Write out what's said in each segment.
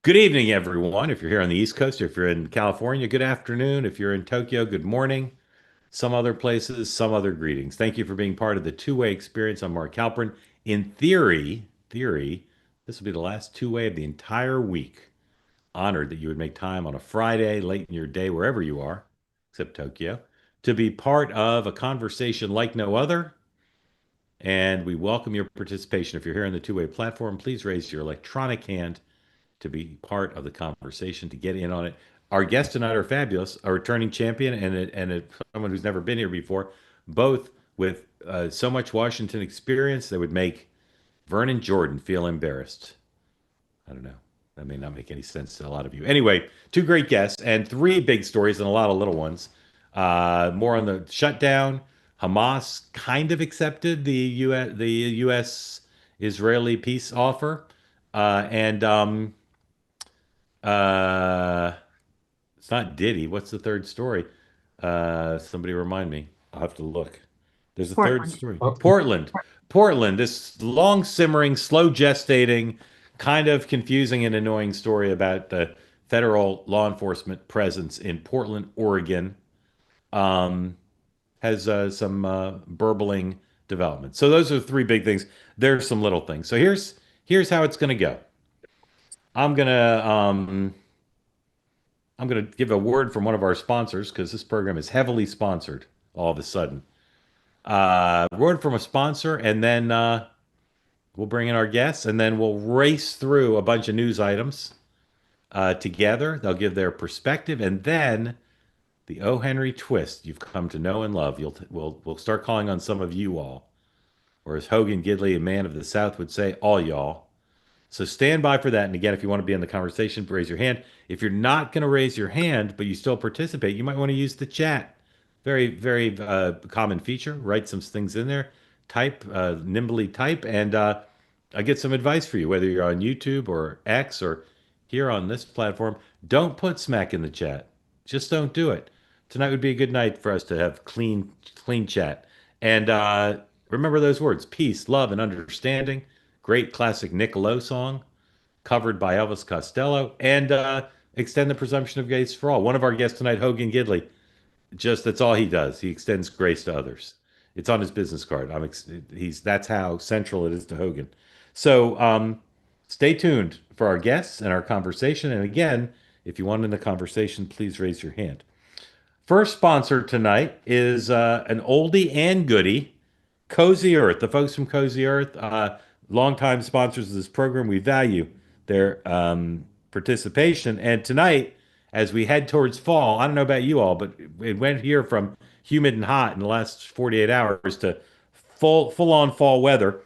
Good evening, everyone. If you're here on the East Coast, or if you're in California, good afternoon. If you're in Tokyo, good morning. Some other places, some other greetings. Thank you for being part of the two-way experience. I'm Mark Halpern. In theory, this will be the last two-way of the entire week. Honored that you would make time on a Friday, late in your day, wherever you are, except Tokyo, to be part of a conversation like no other. And we welcome your participation. If you're here on the two-way platform, please raise your electronic hand to be part of the conversation, to get in on it. Our guests tonight are fabulous, a returning champion and someone who's never been here before, both with so much Washington experience that would make Vernon Jordan feel embarrassed. I don't know. That may not make any sense to a lot of you. Anyway, two great guests and three big stories and a lot of little ones. More on the shutdown. Hamas kind of accepted the U.S. Israeli peace offer, and uh, it's not Diddy. What's the third story? Somebody remind me. I'll have to look. There's a third Portland. story. Portland. Portland, this long simmering, slow gestating, kind of confusing and annoying story about the federal law enforcement presence in Portland, Oregon, um, has some burbling development. So those are three big things. There's some little things. So here's how it's going to go. I'm gonna I'm going to give a word from one of our sponsors because this program is heavily sponsored all of a sudden. Word from a sponsor, and then we'll bring in our guests, and then we'll race through a bunch of news items together. They'll give their perspective, and then the O. Henry twist you've come to know and love. We'll start calling on some of you all, or as Hogan Gidley, a man of the South, would say, all y'all. So stand by for that. And again, if you want to be in the conversation, raise your hand. If you're not going to raise your hand, but you still participate, you might want to use the chat. Very common feature. Write some things in there, type, nimbly type, and I get some advice for you, whether you're on YouTube or X or here on this platform. Don't put smack in the chat. Just don't do it. Tonight would be a good night for us to have clean chat. And remember those words: peace, love, and understanding. Great classic Nick Lowe song, covered by Elvis Costello, and extend the presumption of grace for all. One of our guests tonight, Hogan Gidley, just that's all he does. He extends grace to others. It's on his business card. He's that's how central it is to Hogan. So stay tuned for our guests and our conversation. And again, if you want in the conversation, please raise your hand. First sponsor tonight is an oldie and goodie, Cozy Earth. The folks from Cozy Earth, longtime sponsors of this program. We value their participation. And tonight, as we head towards fall, I don't know about you all, but it went here from humid and hot in the last 48 hours to full on fall weather.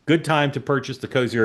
Good time to purchase the Cozy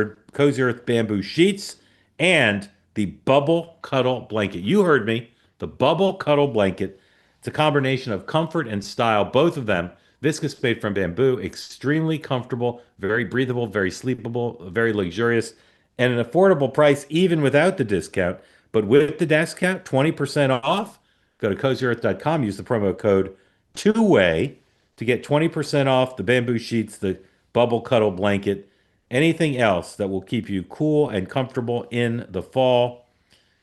Earth bamboo sheets and the Bubble Cuddle blanket. You heard me, the Bubble Cuddle blanket. It's a combination of comfort and style, both of them viscose made from bamboo, extremely comfortable, very breathable, very sleepable, very luxurious, and an affordable price even without the discount. But with the discount, 20% off. Go to cozyearth.com, use the promo code two-way to get 20% off the bamboo sheets, the bubble cuddle blanket, anything else that will keep you cool and comfortable in the fall.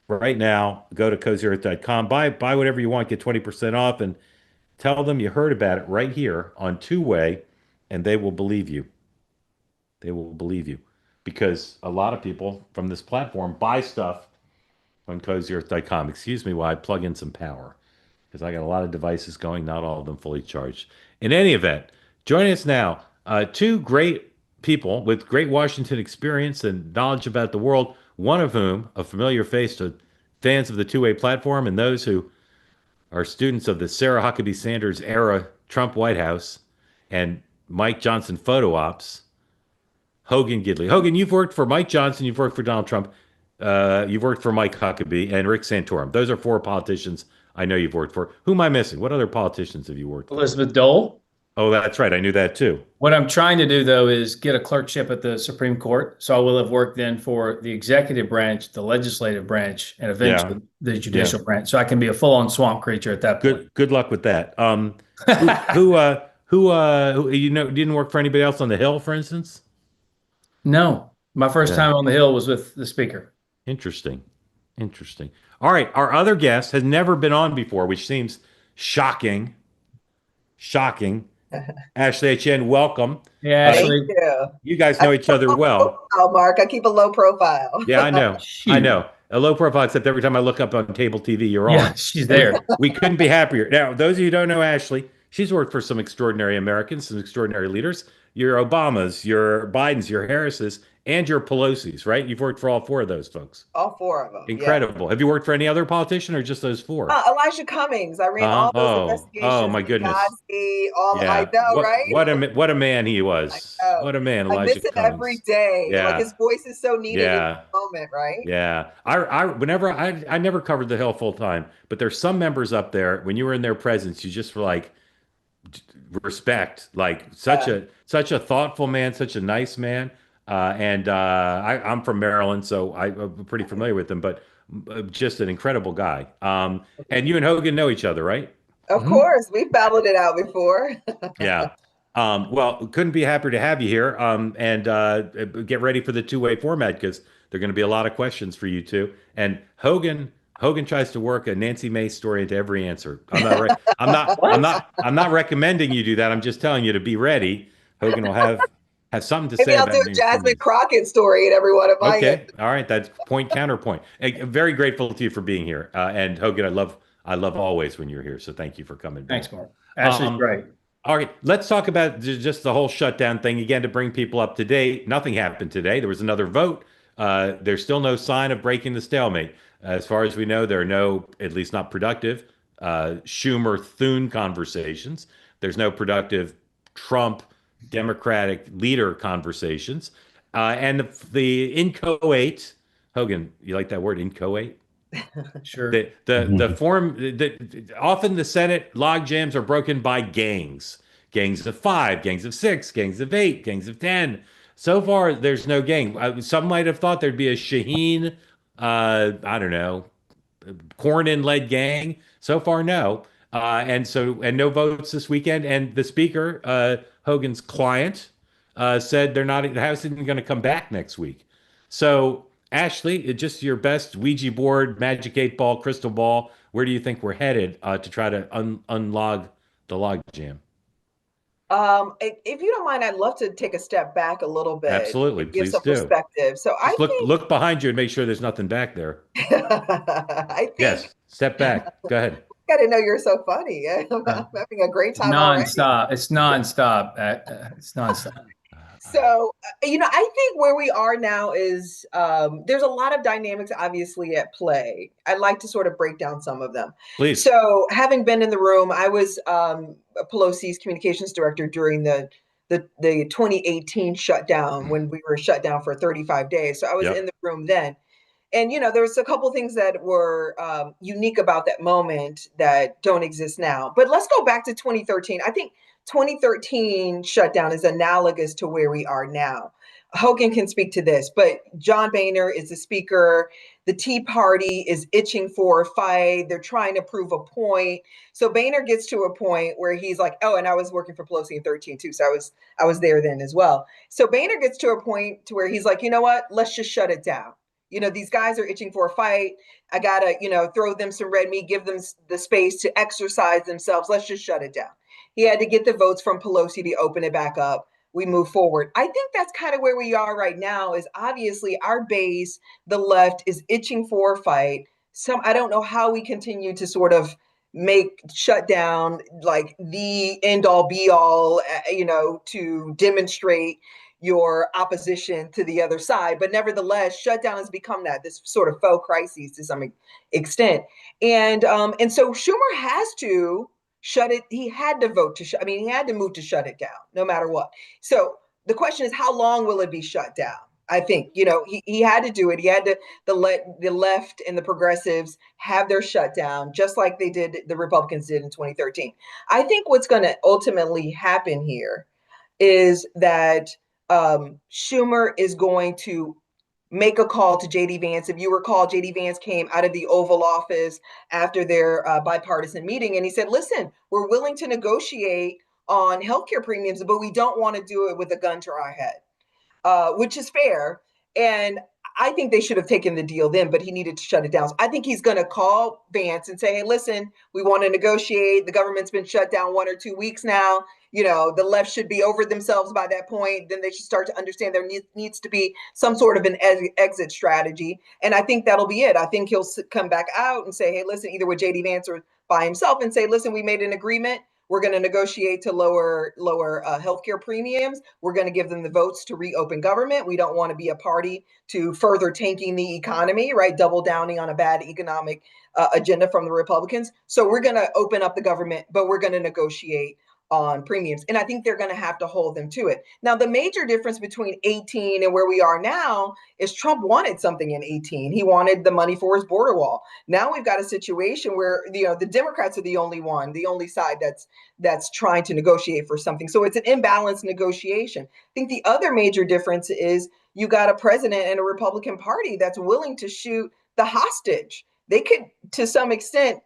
Right now, go to cozyearth.com, buy whatever you want, get 20% off, and tell them you heard about it right here on Two Way, and they will believe you. They will believe you because a lot of people from this platform buy stuff on cozyearth.com. Excuse me while I plug in some power because I got a lot of devices going, not all of them fully charged. In any event, join us now. Two great people with great Washington experience and knowledge about the world, one of whom a familiar face to fans of the two-way platform and those who are students of the Sarah Huckabee Sanders era Trump White House and Mike Johnson photo ops, Hogan Gidley. Hogan, you've worked for Mike Johnson, you've worked for Donald Trump, you've worked for Mike Huckabee and Rick Santorum. Those are four politicians I know you've worked for. Who am I missing? What other politicians have you worked for? Elizabeth Dole. Oh, that's right. I knew that too. What I'm trying to do, though, is get a clerkship at the Supreme Court. So I will have worked then for the executive branch, the legislative branch, and Yeah, eventually the yeah. judicial branch. So I can be a full-on swamp creature at that point. Good luck with that. Who you know didn't work for anybody else on the Hill, for instance? No, my first Yeah. time on the Hill was with the speaker. Interesting. Interesting. All right. Our other guest has never been on before, which seems shocking. Shocking. Ashley Etienne, welcome. Yeah, Uh, Thank Ashley. you. you guys I know keep each a other low well. profile, Mark. I keep a low profile. Yeah, I know. I Shoot. know. A low profile, except every time I look up on cable TV, you're Yeah, on. she's And there. we couldn't be happier. Now, those of you who don't know Ashley, she's worked for some extraordinary Americans, some extraordinary leaders. Your Obamas, your Bidens, your Harrises, and your Pelosi's, right? You've worked for all four of those folks. All four of them. Yeah. Incredible. Have you worked for any other politician or just those four? Elijah Cummings. I ran all those Oh investigations. my goodness. Benghazi. All I Yeah. know, right? What a man he I was. know. What a man, I Elijah miss him every Cummings. day. Like Yeah. his voice is so needed in Yeah. this moment, right? Yeah. Whenever I never covered the Hill full time, but there's some members up there when you were in their presence, you just were like respect, like Uh, such a thoughtful man, such a nice man. I'm from Maryland, so I'm pretty familiar with him, but just an incredible guy. And you and Hogan know each other, right? of Mhm. course, we've battled it out before. Yeah. Well, couldn't be happier to have you here. And get ready for the two-way format because there are going to be a lot of questions for you too. And Hogan tries to work a Nancy Mace story into every answer. What? I'm not recommending you do that. I'm just telling you to be ready. Hogan will have something to Maybe say I'll do about a Nancy Jasmine Mace. Crockett story in every one of my Okay. All right. That's point counterpoint. Very grateful to you for being here. And Hogan, I love always when you're here. So thank you for coming Thanks, back. Mark. Ashley's Um, great. all right, let's talk about just the whole shutdown thing again to bring people up to date. Nothing happened today. There was another vote. There's still no sign of breaking the stalemate. As far as we know, there are no, at least not productive, Schumer-Thune conversations. There's no productive Trump Democratic leader conversations. And the inchoate, Hogan, you like that word, inchoate? Sure. Often the Senate log jams are broken by gangs of five, gangs of six, gangs of eight, gangs of 10. So far, there's no gang. Some might have thought there'd be a Shaheen, I don't know, Cornyn-led gang. So far, no. And no votes this weekend. And the speaker, Hogan's client, said the House isn't going to come back next week. So, Ashley, just your best Ouija board, magic eight ball, crystal ball. Where do you think we're headed to try to unlog the log jam? If you don't mind, I'd love to take a step back a little bit Absolutely, and give please some do. perspective. So I Just look behind you and make sure there's nothing back there. think, I think, Yes, step back. Go ahead. I didn't know you're so funny. Uh, I'm having a great it's time already. nonstop. It's nonstop. It's nonstop. So, I think where we are now is there's a lot of dynamics obviously at play. I'd like to sort of break down some of them. Please. So, having been in the room, I was Pelosi's communications director during the 2018 shutdown when we were shut down for 35 days. So, I was in Yep. the room then. And there's a couple things that were unique about that moment that don't exist now. But let's go back to 2013. I think 2013 shutdown is analogous to where we are now. Hogan can speak to this, but John Boehner is the speaker. The Tea Party is itching for a fight. They're trying to prove a point. So Boehner gets to a point where he's like, "Oh, and I was working for Pelosi in 13 too, so I was there then as well." So Boehner gets to a point to where he's like, "You know what? Let's just shut it down. These guys are itching for a fight. I gotta, throw them some red meat, give them the space to exercise themselves. Let's just shut it down." He had to get the votes from Pelosi to open it back up. We move forward. I think that's kind of where we are right now. Is obviously our base, the left, is itching for a fight. I don't know how we continue to sort of make shut down like the end all be all, to demonstrate your opposition to the other side. But nevertheless, shutdown has become this sort of faux crisis to some extent. And so Schumer has to shut it. He had to vote to shut. I mean, he had to move to shut it down, no matter what. So the question is, how long will it be shut down? I think he had to do it. He had to let the left and the progressives have their shutdown, just like they did. The Republicans did in 2013. I think what's going to ultimately happen here is that Schumer is going to make a call to JD Vance. If you recall, JD Vance came out of the Oval Office after their bipartisan meeting, and he said, "Listen, we're willing to negotiate on healthcare premiums, but we don't want to do it with a gun to our head," which is fair. And I think they should have taken the deal then, but he needed to shut it down. So I think he's going to call Vance and say, hey, listen, we want to negotiate. The government's been shut down 1 or 2 weeks now. The left should be over themselves by that point. Then they should start to understand there needs to be some sort of an exit strategy. And I think that'll be it. I think he'll come back out and say, hey, listen, either with JD Vance or by himself, and say, listen, we made an agreement. We're going to negotiate to lower healthcare premiums. We're going to give them the votes to reopen government. We don't want to be a party to further tanking the economy, right? Double downing on a bad economic agenda from the Republicans. So we're going to open up the government, but we're going to negotiate on premiums. And I think they're going to have to hold them to it. Now, the major difference between 18 and where we are now is Trump wanted something in 18. He wanted the money for his border wall. Now we've got a situation where the Democrats are the only side that's trying to negotiate for something. So it's an imbalanced negotiation. I think the other major difference is you got a president and a Republican Party that's willing to shoot the hostage. They could, to some extent,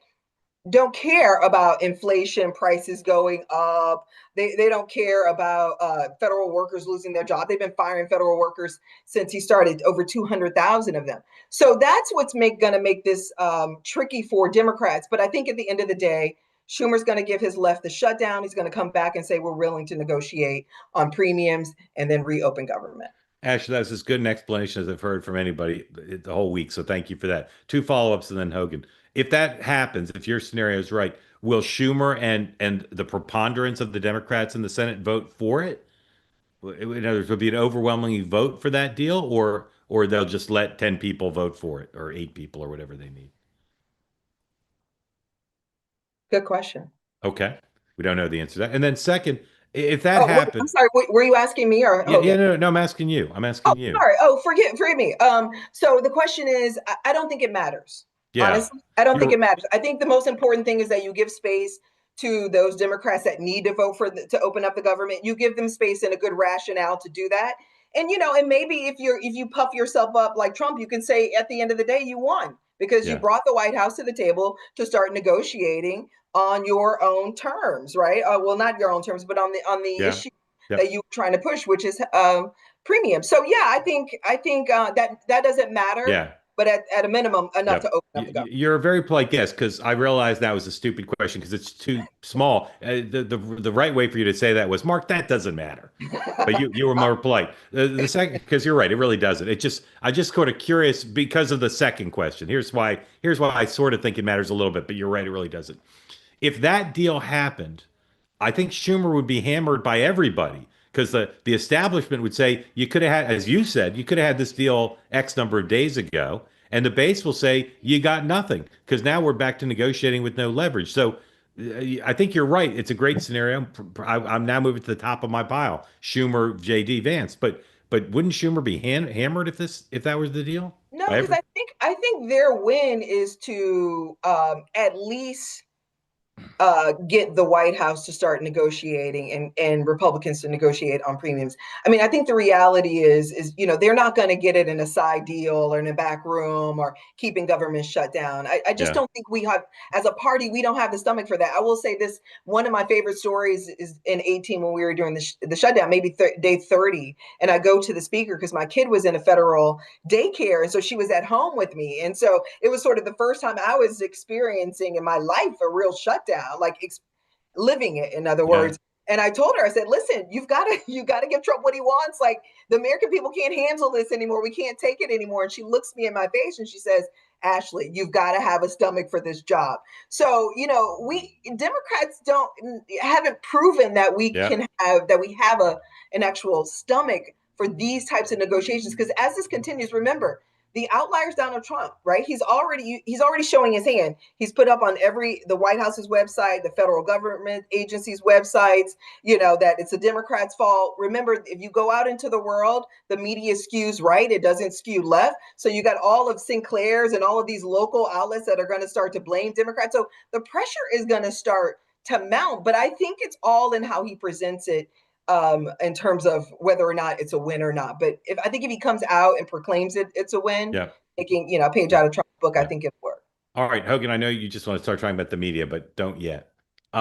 don't care about inflation, prices going up. They don't care about federal workers losing their job. They've been firing federal workers since he started, over 200,000 of them. So that's what's going to make this tricky for Democrats. But I think at the end of the day, Schumer's going to give his left the shutdown. He's going to come back and say, we're willing to negotiate on premiums and then reopen government. Ashley, that's as good an explanation as I've heard from anybody the whole week. So thank you for that. Two follow-ups and then Hogan. If that happens, if your scenario is right, will Schumer and the preponderance of the Democrats in the Senate vote for it? In other words, will be an overwhelming vote for that deal, or they'll just let 10 people vote for it, or 8 people, or whatever they need? Good question. Okay. We don't know the answer to that. And then second, if that I'm happens, sorry. Were you asking me or yeah, no, I'm asking you. I'm asking you. Sorry. Forgive me. So the question is, I don't think it matters. Yeah. Honestly, I don't think it matters. I think the most important thing is that you give space to those Democrats that need to vote to open up the government. You give them space and a good rationale to do that. And and maybe if you puff yourself up like Trump, you can say at the end of the day you won because you brought the White House to the table to start negotiating on your own terms, right? Well, not your own terms, but on the issue that you're trying to push, which is premium. So yeah, I think that doesn't matter. Yeah. But at a minimum, enough to open up the government. You're a very polite guest because I realized that was a stupid question because it's too small. The right way for you to say that was, Mark, that doesn't matter. But you were more polite. The second, because you're right, it really doesn't. I just sort of curious because of the second question. Here's why I sort of think it matters a little bit, but you're right, it really doesn't. If that deal happened, I think Schumer would be hammered by everybody because the establishment would say you could have had, as you said, you could have had this deal X number of days ago, and the base will say you got nothing because now we're back to negotiating with no leverage. So I think you're right. It's a great scenario. I'm now moving to the top of my pile. Schumer, JD Vance, but wouldn't Schumer be hammered if that was the deal? No, because I think their win is to at least get the White House to start negotiating and Republicans to negotiate on premiums. I mean, I think the reality is they're not going to get it in a side deal or in a back room or keeping government shut down. I just don't think we have, as a party, we don't have the stomach for that. I will say this, one of my favorite stories is in 18 when we were doing the shutdown, maybe day 30. And I go to the speaker because my kid was in a federal daycare. And so she was at home with me. And so it was sort of the first time I was experiencing in my life a real shutdown, like living it, in other words. And I told her, I said, listen, you got to give Trump what he wants. Like, the American people can't handle this anymore. We can't take it anymore. And she looks me in my face and she says, Ashley, you've got to have a stomach for this job. So, we Democrats haven't proven that we have an actual stomach for these types of negotiations. Because as this continues, remember, the outlier is Donald Trump, right? He's already showing his hand. He's put up on the White House's website, the federal government agencies' websites, that it's the Democrats' fault. Remember, if you go out into the world, the media skews right. It doesn't skew left. So you got all of Sinclair's and all of these local outlets that are going to start to blame Democrats. So the pressure is going to start to mount. But I think it's all in how he presents it. In terms of whether or not it's a win or not. But I think if he comes out and proclaims it's a win, taking a page out of Trump's book, I think it'll work. All right, Hogan, I know you just want to start talking about the media, but don't yet. We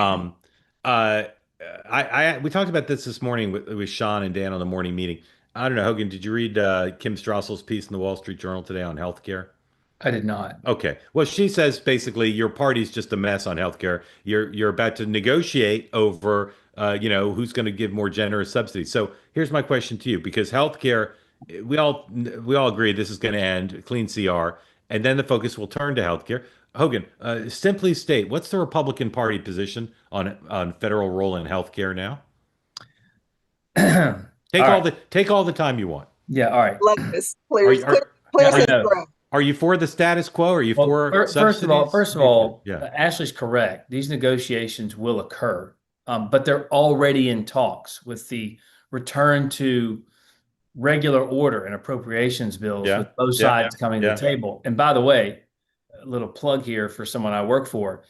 talked about this morning with Sean and Dan on the morning meeting. I don't know, Hogan, did you read Kim Strassel's piece in the Wall Street Journal today on healthcare? I did not. Okay. Well, she says basically your party's just a mess on healthcare. You're about to negotiate over who's going to give more generous subsidies. So here's my question to you, because healthcare, we all agree this is going to end, clean CR, and then the focus will turn to healthcare. Hogan, simply state, what's the Republican Party position on federal role in healthcare now? All right. Take all the time you want. Yeah. All right. Like this, Are clear, you clear, are clear I his know. throat. are you for the status quo? Are you Well, for first of all, subsidies? first of all, Yeah. Ashley's correct. These negotiations will occur, but they're already in talks with the return to regular order and appropriations bills Yeah. with both Yeah. sides coming to the Yeah. table. And by the way, a little plug here for someone I work for.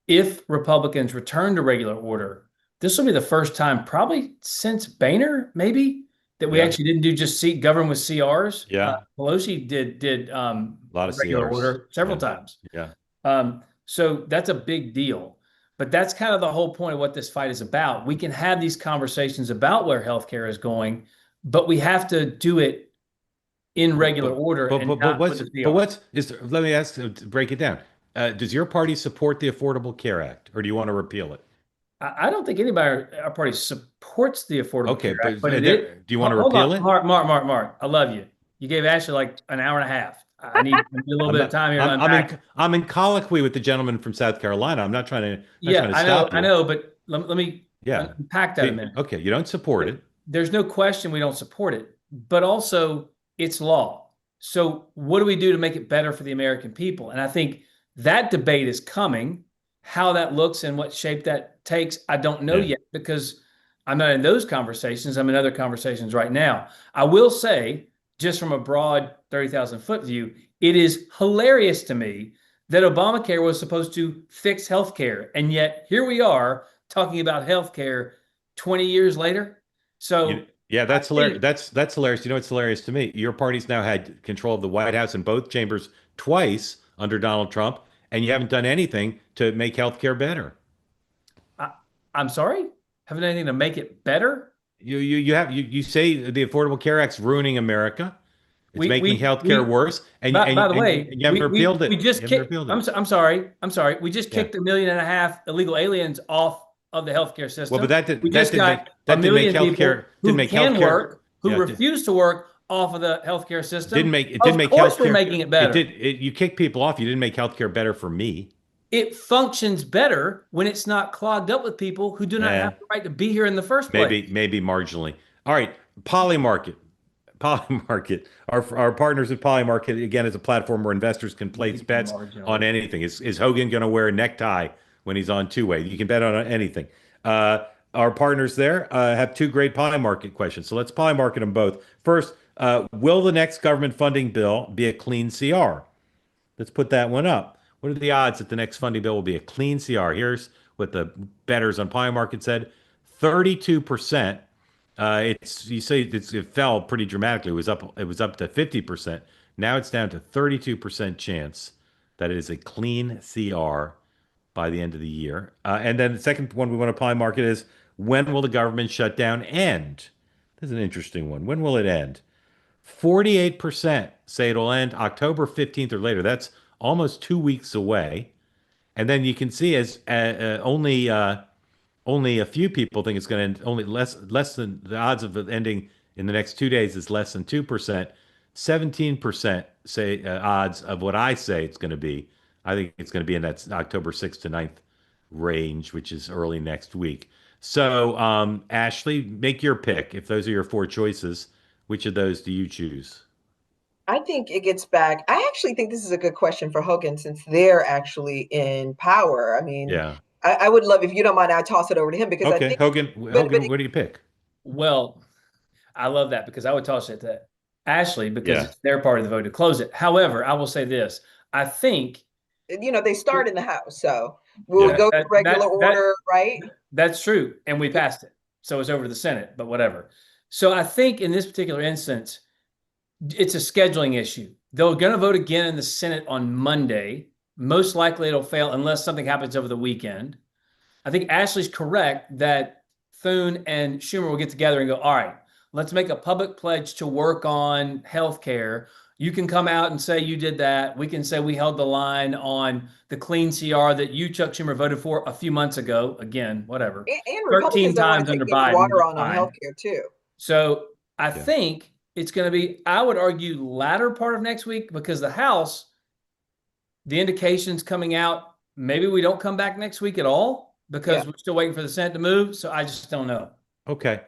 If Republicans return to regular order, this will be the first time probably since Boehner, maybe, that we Yeah. actually didn't do just govern with CRs. Yeah. Pelosi did A lot of regular CRs. order several Yeah. times. Yeah. So that's a big deal. But that's kind of the whole point of what this fight is about. We can have these conversations about where healthcare is going, but we have to do it in regular order and not with the CR. Let me ask, break it down. Does your party support the Affordable Care Act, or do you want to repeal it? I don't think anybody in our party supports the Affordable Okay, Care Act, but but do you want to hold repeal on, it? Mark, I love you. You gave Ashley like an hour and a half. I need a little I'm bit of not. time here to I'm unpack. I'm in colloquy with the gentleman from South Carolina. I'm not trying Yeah, to I know, stop you. but let me Yeah. unpack that a minute. Okay, you don't support it. There's no question we don't support it, but also it's law. So what do we do to make it better for the American people? And I think that debate is coming. How that looks and what shape that takes, I don't know Yeah. yet, because I'm not in those conversations. I'm in other conversations right now. I will say, just from a broad 30,000 foot view, it is hilarious to me that Obamacare was supposed to fix healthcare. And yet here we are talking about healthcare 20 years later. So Yeah, that's I hilarious. think- That's hilarious. You know what's hilarious to me? Your party's now had control of the White House in both chambers twice under Donald Trump, and you haven't done anything to make healthcare better. I'm sorry? Haven't done anything to make it better? You say the Affordable Care Act's ruining America. It's making healthcare worse, and by the way, you haven't repealed it. we just You haven't kicked. repealed it. I'm sorry. We just kicked 1.5 million illegal aliens off of the healthcare system. Well, but that did we that just didn't got make that a didn't make million people healthcare who didn't make can healthcare work, who yeah, refuse to work off of the healthcare system. it didn't make Of course, healthcare. we're making it better. You kick people off. You didn't make healthcare better for me. It functions better when it's not clogged up with people who do not have the right to be here in the first place. Maybe marginally. All right, Polymarket. Polymarket. Our partners at Polymarket, again, is a platform where investors can place bets on anything. Is Hogan going to wear a necktie when he's on two-way? You can bet on anything. Our partners there have two great Polymarket questions. So let's Polymarket them both. First, will the next government funding bill be a clean CR? Let's put that one up. What are the odds that the next funding bill will be a clean CR? Here's what the bettors on Polymarket said: 32%. It fell pretty dramatically. It was up to 50%. Now it's down to 32% chance that it is a clean CR by the end of the year. And then the second one we want to Polymarket is, when will the government shutdown end? This is an interesting one. When will it end? 48% say it'll end October 15th or later. That's almost 2 weeks away. And then you can see as only a few people think it's going to end. Only less than the odds of it ending in the next 2 days is less than 2%. 17% say odds of what I say it's going to be. I think it's going to be in that October 6th to 9th range, which is early next week. So, Ashley, make your pick. If those are your four choices, which of those do you choose? I think it gets back. I actually think this is a good question for Hogan, since they're actually in power. I mean, Yeah. I would love, if you don't mind, I toss it over to him, because I Okay, think, Hogan, what do you pick? Well, I love that, because I would toss it to Ashley, because Yeah. it's their part of the vote to close it. However, I will say this. I think they start in the House, so we'll go to regular order, right? That's true. And we passed it. So it's over to the Senate, but whatever. So I think in this particular instance, it's a scheduling issue. They're going to vote again in the Senate on Monday. Most likely it'll fail unless something happens over the weekend. I think Ashley's correct that Thune and Schumer will get together and go, all right, let's make a public pledge to work on healthcare. You can come out and say you did that. We can say we held the line on the clean CR that you, Chuck Schumer, voted for a few months ago. Again, whatever. And 13 Republicans don't want times to take under any Biden. water on Fine. healthcare too. So I think it's going to be, I would argue, latter part of next week, because the House, the indications coming out, maybe we don't come back next week at all because we're still waiting for the Senate to move. So I just don't know. Okay.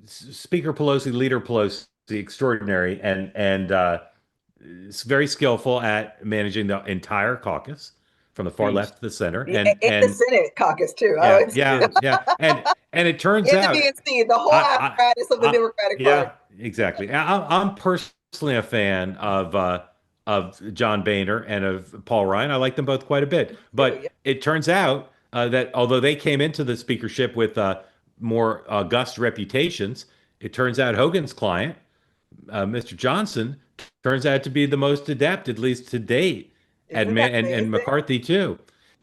Speaker Pelosi, Leader Pelosi, extraordinary and is very skillful at managing the entire caucus from the far left to the center, and the Senate caucus too. Yeah. And it turns out the DNC, the whole apparatus of the Democratic Party. Yeah, exactly. I'm personally a fan of John Boehner and of Paul Ryan. I like them both quite a bit, but it turns out that although they came into the speakership with more august reputations, it turns out Hogan's client, Mr. Johnson, turns out to be the most adept, at least to date, and McCarthy too.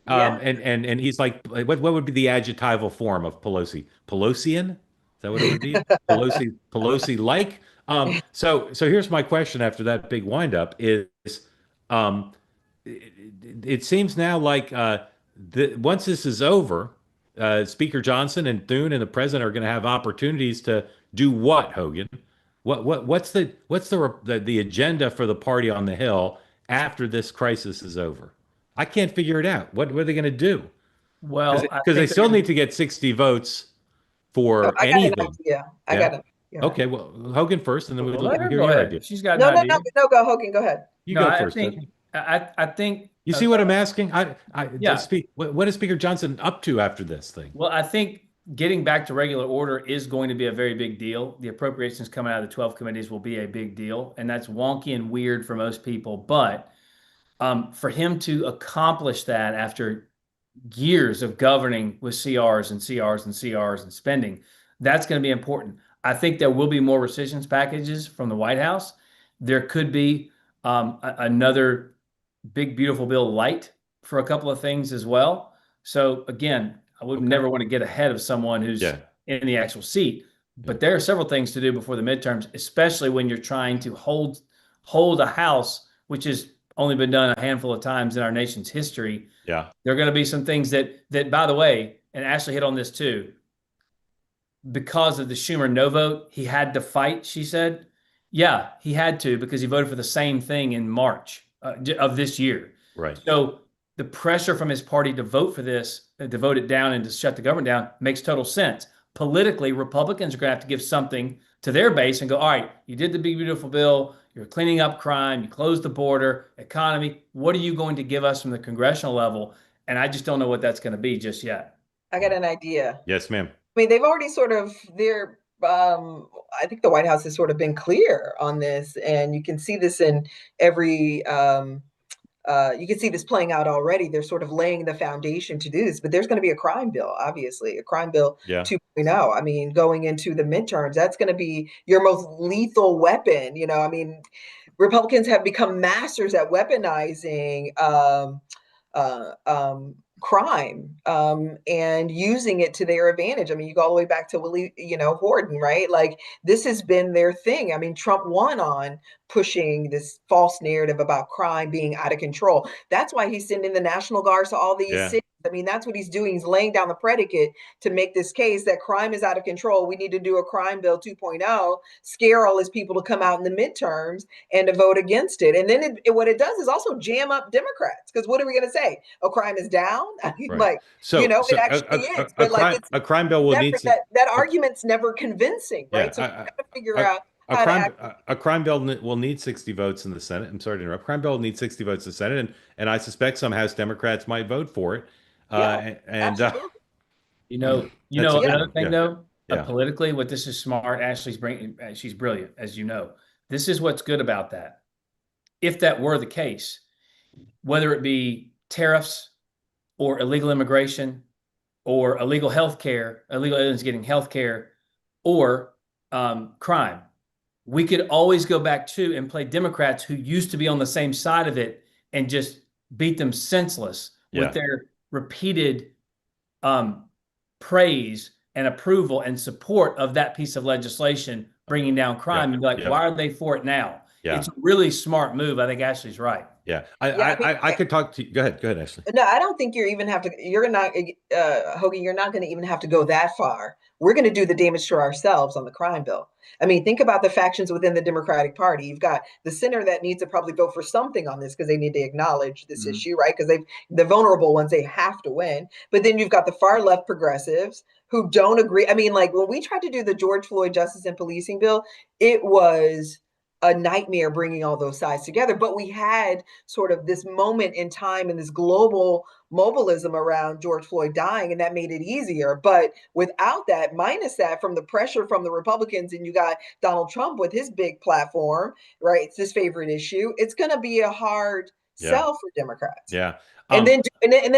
And he's like, what would be the adjectival form of Pelosi? Pelosian? Is that what it would be? Pelosi like? So here's my question after that big windup is, it seems now like once this is over, Speaker Johnson and Thune and the president are going to have opportunities to do what, Hogan? What's the agenda for the party on the Hill after this crisis is over? I can't figure it out. What are they going to do? Well, because they still need to get 60 votes for anything. I got it. Yeah. Okay, well, Hogan first, and then we'll hear your idea. She's got no, go Hogan, go ahead. You go first. I think you see what I'm asking. What is Speaker Johnson up to after this thing? Well, I think getting back to regular order is going to be a very big deal. The appropriations coming out of the 12 committees will be a big deal, and that's wonky and weird for most people. But for him to accomplish that after years of governing with CRs and CRs and CRs and spending, that's going to be important. I think there will be more rescissions packages from the White House. There could be another big, beautiful bill light for a couple of things as well. So again, I would never want to get ahead of someone who's in the actual seat, but there are several things to do before the midterms, especially when you're trying to hold a House, which has only been done a handful of times in our nation's history. Yeah. There are going to be some things that, by the way, and Ashley hit on this too, because of the Schumer no vote, he had to fight, she said. Yeah, he had to, because he voted for the same thing in March of this year. Right. So the pressure from his party to vote for this, to vote it down and to shut the government down, makes total sense. Politically, Republicans are going to have to give something to their base and go, all right, you did the big, beautiful bill, you're cleaning up crime, you closed the border, economy. What are you going to give us from the congressional level? And I just don't know what that's going to be just yet. I got an idea. Yes, ma'am. I mean, they've already I think the White House has sort of been clear on this, and you can see this in every, you can see this playing out already. They're sort of laying the foundation to do this, but there's going to be a crime bill, obviously, a crime bill 2.0. I mean, going into the midterms, that's going to be your most lethal weapon. I mean, Republicans have become masters at weaponizing crime and using it to their advantage. I mean, you go all the way back to Willie, Horton, right? Like, this has been their thing. I mean, Trump won on pushing this false narrative about crime being out of control. That's why he's sending the National Guards to all these cities. I mean, that's what he's doing. He's laying down the predicate to make this case that crime is out of control. We need to do a crime bill 2.0, scare all his people to come out in the midterms and to vote against it. And then what it does is also jam up Democrats. Because what are we going to say? Oh, crime is down? I mean, it actually is. But a crime bill will need that argument's never convincing, right? So we've got to figure out. A crime bill will need 60 votes in the Senate. I'm sorry to interrupt. Crime bill will need 60 votes in the Senate, and I suspect some House Democrats might vote for it. Another thing though, politically, what this is smart. Ashley's bringing. She's brilliant, as you know. This is what's good about that. If that were the case, whether it be tariffs or illegal immigration or illegal health care, illegal aliens getting health care, or crime, we could always go back to and play Democrats who used to be on the same side of it and just beat them senseless with their repeated praise and approval and support of that piece of legislation bringing down crime, and be like, why are they for it now? Yeah. It's a really smart move. I think Ashley's right. Yeah. I could talk to you. Go ahead, Ashley. No, I don't think you're not, Hoagie, you're not going to even have to go that far. We're going to do the damage to ourselves on the crime bill. I mean, think about the factions within the Democratic Party. You've got the center that needs to probably vote for something on this because they need to acknowledge this issue, right? Because the vulnerable ones, they have to win. But then you've got the far left progressives who don't agree. I mean, like when we tried to do the George Floyd Justice and Policing bill, it was a nightmare bringing all those sides together. But we had sort of this moment in time and this global mobilism around George Floyd dying, and that made it easier. But without that, minus that, from the pressure from the Republicans, and you got Donald Trump with his big platform, right? It's his favorite issue. It's going to be a hard sell for Democrats. Yeah. And then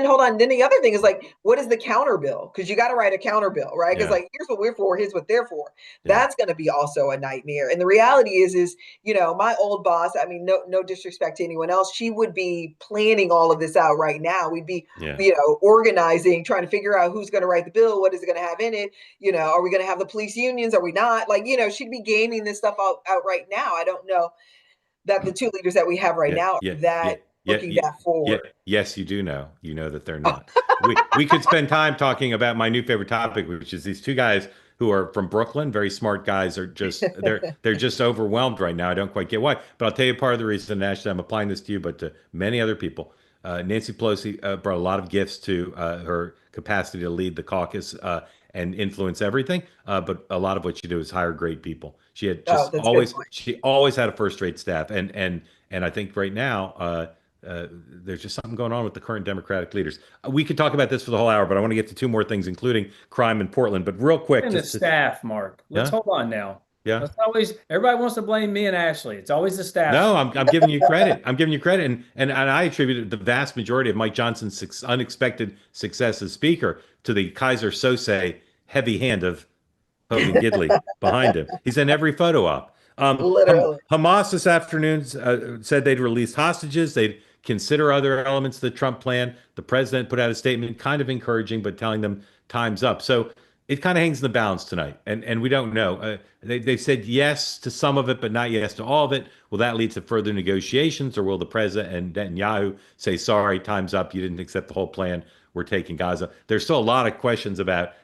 hold on. Then the other thing is like, what is the counter bill? Because you got to write a counter bill, right? Because like, here's what we're for, here's what they're for. That's going to be also a nightmare. And the reality is, you know, my old boss, I mean, no disrespect to anyone else, she would be planning all of this out right now. We'd be, you know, organizing, trying to figure out who's going to write the bill, what is it going to have in it? You know, are we going to have the police unions? Are we not? Like, you know, she'd be gaming this stuff out right now. I don't know that the two leaders that we have right now are that looking that forward. Yes, you do know. You know that they're not. we could spend time talking about my new favorite topic, which is these two guys who are from Brooklyn, very smart guys, are just they're just overwhelmed right now. I don't quite get why, but I'll tell you part of the reason. Actually, I'm applying this to you, but to many other people. Nancy Pelosi brought a lot of gifts to her capacity to lead the caucus and influence everything. But a lot of what she did was hire great people. She had just always had a first-rate staff, and I think right now. There's just something going on with the current Democratic leaders. We could talk about this for the whole hour, but I want to get to two more things, including crime in Portland. But real quick, and the staff, Mark. Let's hold on now. Yeah. Let's always. Everybody wants to blame me and Ashley. It's always the staff. No, I'm giving you credit. I'm giving you credit, and I attribute the vast majority of Mike Johnson's unexpected success as Speaker to the Kaiser Sose heavy hand of Hogan Gidley behind him. He's in every photo op. Hamas this afternoon said they'd release hostages. They'd consider other elements of the Trump plan. The president put out a statement kind of encouraging, but telling them time's up. So it kind of hangs in the balance tonight. And we don't know. They said yes to some of it, but not yes to all of it. Will that lead to further negotiations, or will the president and Netanyahu say, sorry, time's up. You didn't accept the whole plan. We're taking Gaza. There's still a lot of questions about,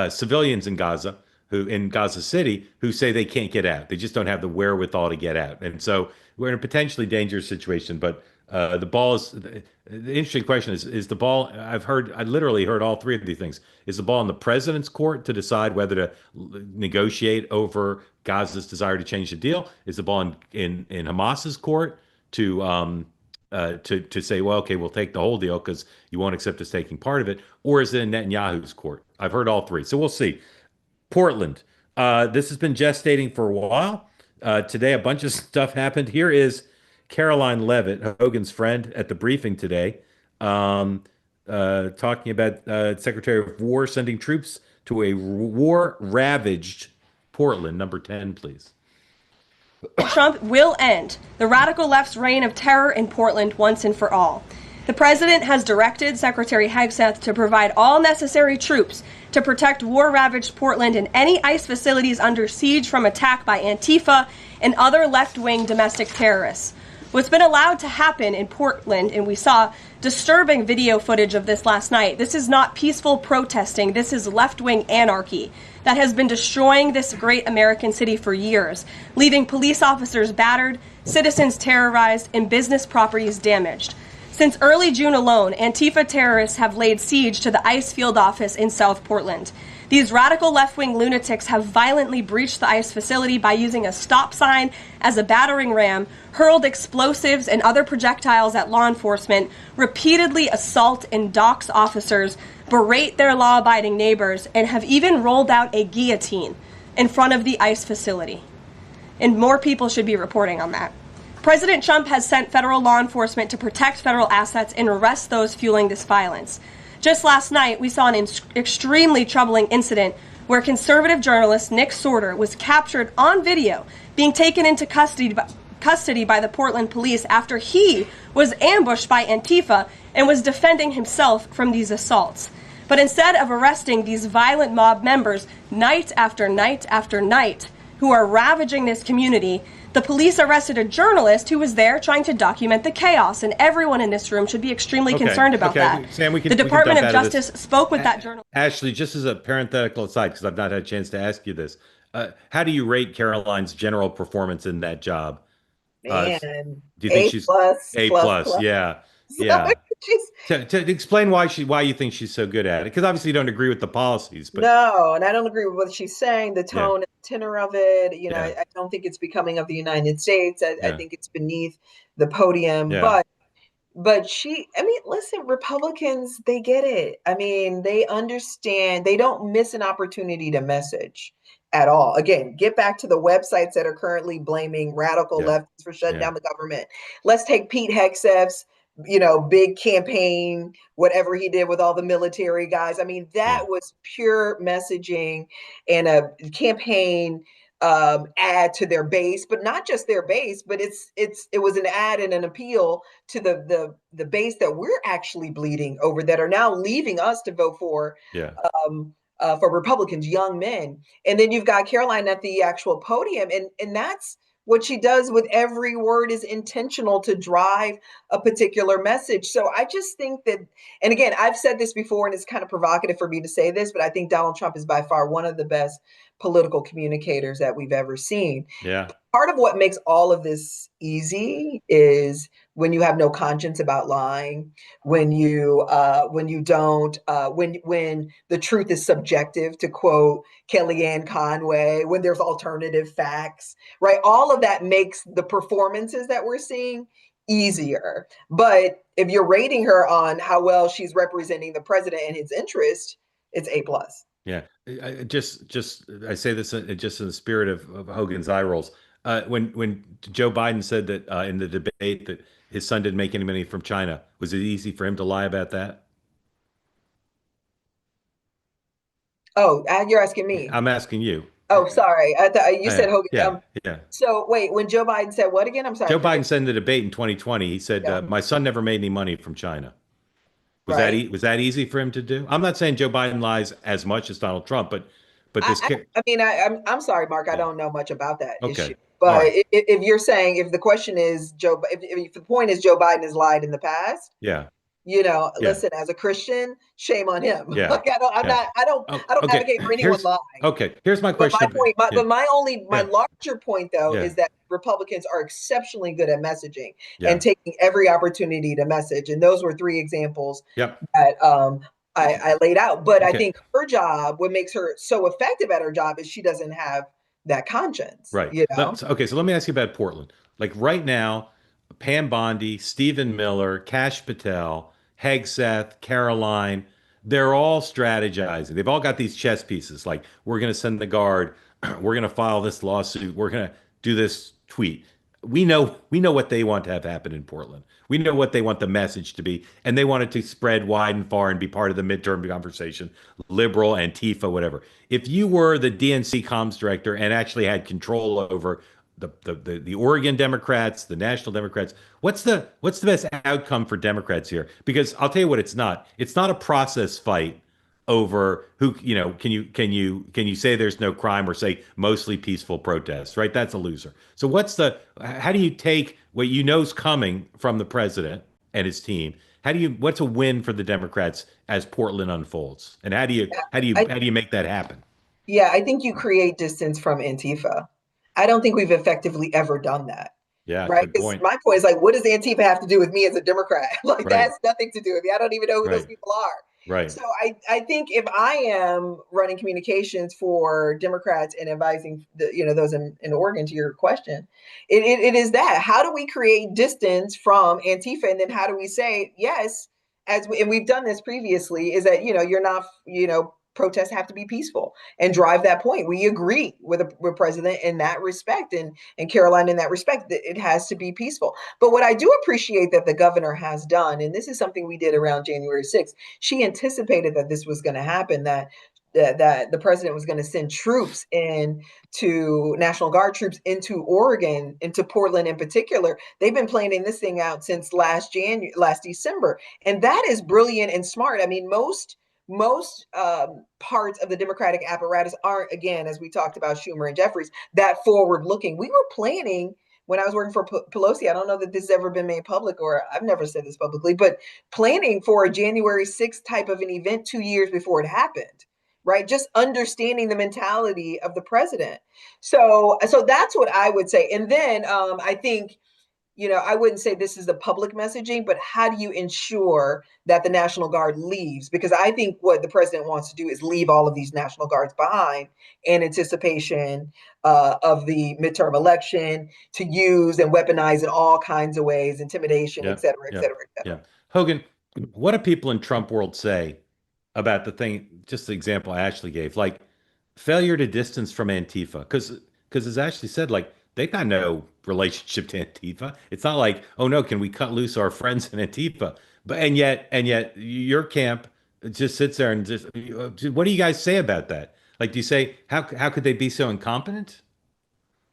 civilians in Gaza, in Gaza City, who say they can't get out. They just don't have the wherewithal to get out. And so we're in a potentially dangerous situation. But the ball is, the interesting question is the ball, I literally heard all three of these things. Is the ball in the president's court to decide whether to negotiate over Gaza's desire to change the deal? Is the ball in Hamas's court to say, well, okay, we'll take the whole deal because you won't accept us taking part of it? Or is it in Netanyahu's court? I've heard all three. So we'll see. Portland. This has been gestating for a while. Today, a bunch of stuff happened. Here is Caroline Levitt, Hogan's friend, at the briefing today, talking about Secretary of War sending troops to a war-ravaged Portland. Number 10, please. Trump will end the radical left's reign of terror in Portland once and for all. The president has directed Secretary Hegseth to provide all necessary troops to protect war-ravaged Portland and any ICE facilities under siege from attack by Antifa and other left-wing domestic terrorists. What's been allowed to happen in Portland, and we saw disturbing video footage of this last night, this is not peaceful protesting, this is left-wing anarchy that has been destroying this great American city for years, leaving police officers battered, citizens terrorized, and business properties damaged. Since early June alone, Antifa terrorists have laid siege to the ICE field office in South Portland. These radical left-wing lunatics have violently breached the ICE facility by using a stop sign as a battering ram, hurled explosives and other projectiles at law enforcement, repeatedly assault and dox officers, berate their law-abiding neighbors, and have even rolled out a guillotine in front of the ICE facility. And more people should be reporting on that. President Trump has sent federal law enforcement to protect federal assets and arrest those fueling this violence. Just last night, we saw an extremely troubling incident where conservative journalist Nick Sorter was captured on video being taken into custody by the Portland police after he was ambushed by Antifa and was defending himself from these assaults. But instead of arresting these violent mob members night after night after night who are ravaging this community, the police arrested a journalist who was there trying to document the chaos, and everyone in this room should be extremely concerned about that. Sam, the Department of Justice spoke with that journalist. Ashley, just as a parenthetical aside, because I've not had a chance to ask you this, how do you rate Caroline's general performance in that job? Man, do you think she's A plus? Yeah, yeah. To explain why you think she's so good at it, because obviously you don't agree with the policies, but no, and I don't agree with what she's saying. The tone and tenor of it, I don't think it's becoming of the United States. I think it's beneath the podium, but she, listen, Republicans, they get it. They understand. They don't miss an opportunity to message at all. Again, get back to the websites that are currently blaming radical leftists for shutting down the government. Let's take Pete Hegseth's, big campaign, whatever he did with all the military guys. That was pure messaging and a campaign ad to their base, but not just their base, but it was an ad and an appeal to the base that we're actually bleeding over, that are now leaving us to vote for Republicans, young men. And then you've got Caroline at the actual podium, and that's what she does with every word is intentional to drive a particular message. So I just think that, and again, I've said this before, and it's kind of provocative for me to say this, but I think Donald Trump is by far one of the best political communicators that we've ever seen. Yeah. Part of what makes all of this easy is when you have no conscience about lying, when the truth is subjective, to quote Kellyanne Conway, when there's alternative facts, right? All of that makes the performances that we're seeing easier. But if you're rating her on how well she's representing the president and his interest, it's A plus. Yeah, I say this just in the spirit of Hogan's eye rolls. When Joe Biden said that in the debate that his son didn't make any money from China, was it easy for him to lie about that? Oh, you're asking me. I'm asking you. Oh, sorry. I thought you said Hogan. Yeah. So wait, when Joe Biden said what again? I'm sorry. Joe Biden said in the debate in 2020, he said, "My son never made any money from China." Was that easy for him to do? I'm not saying Joe Biden lies as much as Donald Trump, but this. I'm sorry, Mark. I don't know much about that issue. But right. if you're saying, if the question is if the point is Joe Biden has lied in the past, listen, as a Christian, shame on him. Yeah. Like I don't advocate for anyone lying. Okay, here's my question. But my larger point though is that Republicans are exceptionally good at messaging and taking every opportunity to message. And those were three examples that I laid out. But I think her job, what makes her so effective at her job, is she doesn't have that conscience. Right. Okay, so let me ask you about Portland. Like right now, Pam Bondi, Stephen Miller, Kash Patel, Hegseth, Caroline, they're all strategizing. They've all got these chess pieces. Like, we're going to send the guard. We're going to file this lawsuit. We're going to do this tweet. We know what they want to have happen in Portland. We know what they want the message to be. And they want it to spread wide and far and be part of the midterm conversation, liberal, Antifa, whatever. If you were the DNC comms director and actually had control over the Oregon Democrats, the national Democrats, what's the best outcome for Democrats here? Because I'll tell you what, it's not a process fight over who, can you say there's no crime or say mostly peaceful protests, right? That's a loser. So how do you take what is coming from the president and his team? What's a win for the Democrats as Portland unfolds? And how do you make that happen? Yeah, I think you create distance from Antifa. I don't think we've effectively ever done that. Yeah, right. Because my point is, like, what does Antifa have to do with me as a Democrat? Like, that has nothing to do with me. I don't even know who those people are. Right. So I think if I am running communications for Democrats and advising those in Oregon, to your question, it is that. How do we create distance from Antifa, and then how do we say yes, and we've done this previously, is that you're not protests have to be peaceful, and drive that point. We agree with the president in that respect, and Caroline in that respect, that it has to be peaceful. But what I do appreciate that the governor has done, and this is something we did around January 6th, she anticipated that this was going to happen, that the president was going to send troops National Guard troops into Oregon, into Portland in particular. They've been planning this thing out since last December. And that is brilliant and smart. I mean, most most parts of the Democratic apparatus aren't, again, as we talked about Schumer and Jeffries, that forward looking. We were planning when I was working for Pelosi. I don't know that this has ever been made public, or I've never said this publicly, but planning for a January 6th type of an event 2 years before it happened. Right, just understanding the mentality of the president. So that's what I would say. And then I think, I wouldn't say this is the public messaging, but how do you ensure that the National Guard leaves? Because I think what the president wants to do is leave all of these National Guards behind in anticipation of the midterm election, to use and weaponize in all kinds of ways, intimidation, et cetera, et cetera, et cetera. Yeah. Hogan, what do people in Trump world say about the thing, just the example Ashley gave, like failure to distance from Antifa? Because as Ashley said, like, they've got no relationship to Antifa. It's not like, oh no, can we cut loose our friends in Antifa? But and yet your camp just sits there and just, what do you guys say about that? Like, do you say, how could they be so incompetent?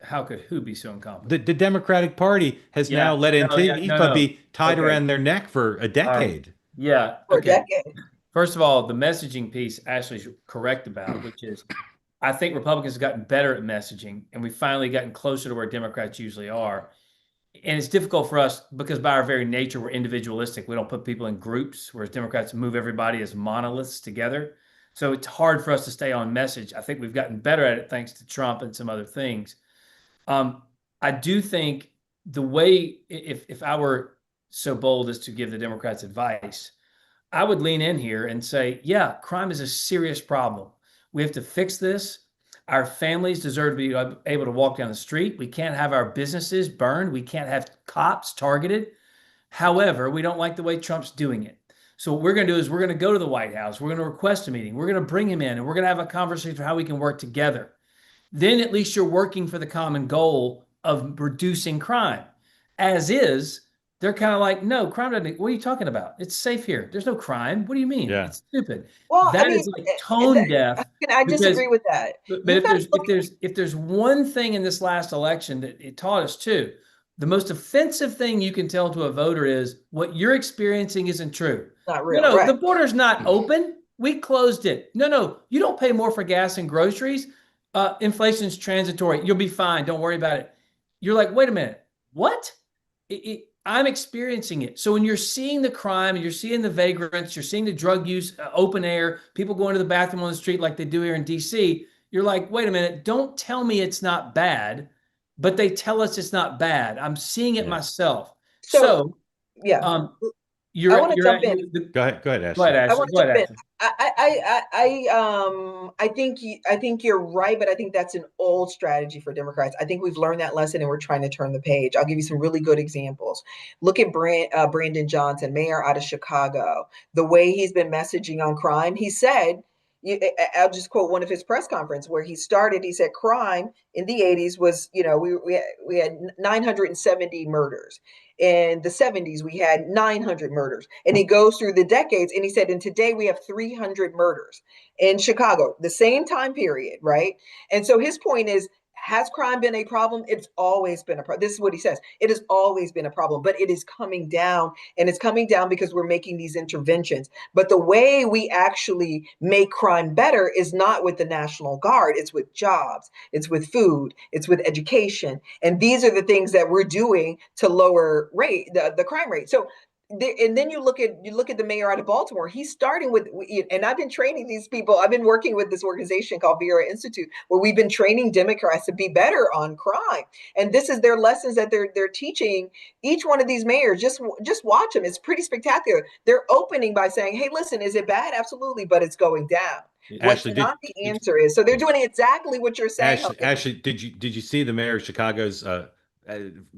How could who be so incompetent? The Democratic Party has now let Antifa be tied around their neck for a decade. For a decade. First of all, the messaging piece Ashley's correct about, which is, I think Republicans have gotten better at messaging, and we've finally gotten closer to where Democrats usually are. And it's difficult for us because by our very nature, we're individualistic. We don't put people in groups, whereas Democrats move everybody as monoliths together. So it's hard for us to stay on message. I think we've gotten better at it thanks to Trump and some other things. I do think the way, if I were so bold as to give the Democrats advice, I would lean in here and say, yeah, crime is a serious problem. We have to fix this. Our families deserve to be able to walk down the street. We can't have our businesses burned. We can't have cops targeted. However, we don't like the way Trump's doing it. So what we're going to do is we're going to go to the White House. We're going to request a meeting. We're going to bring him in, and we're going to have a conversation for how we can work together. Then at least you're working for the common goal of reducing crime. As is, they're kind of like, no, crime doesn't. What are you talking about? It's safe here. There's no crime. What do you mean? Yeah. It's stupid. Well, That is like tone deaf. I disagree with that. But if there's one thing in this last election that it taught us too, the most offensive thing you can tell to a voter is what you're experiencing isn't true. Not real. No, right. The border's not open. We closed it. No, you don't pay more for gas and groceries. Inflation's transitory. You'll be fine. Don't worry about it. You're like, wait a minute. What? I'm experiencing it. So when you're seeing the crime and you're seeing the vagrants, you're seeing the drug use, open air, people going to the bathroom on the street like they do here in DC, you're like, wait a minute, don't tell me it's not bad, but they tell us it's not bad. I'm seeing it myself. So yeah. I want to jump in. Go ahead, Ashley. Go ahead, Ashley. I want to jump in. I think you're right, but I think that's an old strategy for Democrats. I think we've learned that lesson and we're trying to turn the page. I'll give you some really good examples. Look at Brandon Johnson, mayor out of Chicago. The way he's been messaging on crime, he said, I'll just quote one of his press conference where he started. He said, crime in the 80s was, we had 970 murders. In the 70s, we had 900 murders. And he goes through the decades and he said, and today we have 300 murders in Chicago, the same time period, right? And so his point is, has crime been a problem? It's always been a problem. This is what he says. It has always been a problem, but it is coming down, and it's coming down because we're making these interventions. But the way we actually make crime better is not with the National Guard. It's with jobs. It's with food. It's with education. And these are the things that we're doing to lower the crime rate. So and then you look at the mayor out of Baltimore. He's starting with, and I've been training these people. I've been working with this organization called Vera Institute, where we've been training Democrats to be better on crime. And this is their lessons that they're teaching each one of these mayors. Just watch them. It's pretty spectacular. They're opening by saying, "Hey, listen, is it bad? Absolutely, but it's going down." Ashley, what the answer is. So they're doing exactly what you're saying. Ashley, did you see the mayor of Chicago's?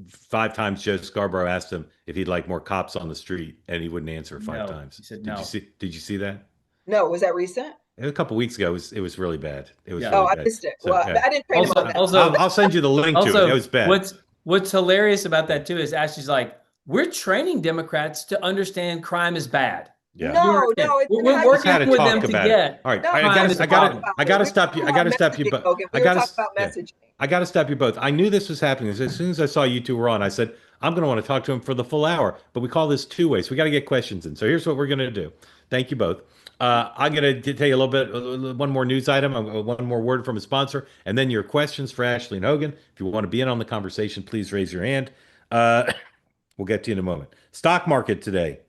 5 times Joe Scarborough asked him if he'd like more cops on the street, and he wouldn't answer 5 times. He said no. Did you see that? No, was that recent? A couple weeks ago. It was really bad. It was. Really bad. I missed it. So, well, I didn't train him on that. Also, I'll send you the link to it. It was bad. What's hilarious about that too is Ashley's like, we're training Democrats to understand crime is bad. Yeah. No, Yeah. no, it's We're been Just had working to with them talk to about it. get. All right, No, I time got is to, a problem. I got to We stop you. were I talking got to about stop you, messaging, but Hogan. I We were got to, talking about yeah, messaging. I got to stop you both. I knew this was happening. As soon as I saw you two were on, I said I'm going to want to talk to him for the full hour. But we call this two ways. We got to get questions in. So here's what we're going to do. Thank you both. I'm going to tell you a little bit, one more news item, one more word from a sponsor, and then your questions for Ashley and Hogan. If you want to be in on the conversation, please raise your hand. We'll get to you in a moment. Stock market today.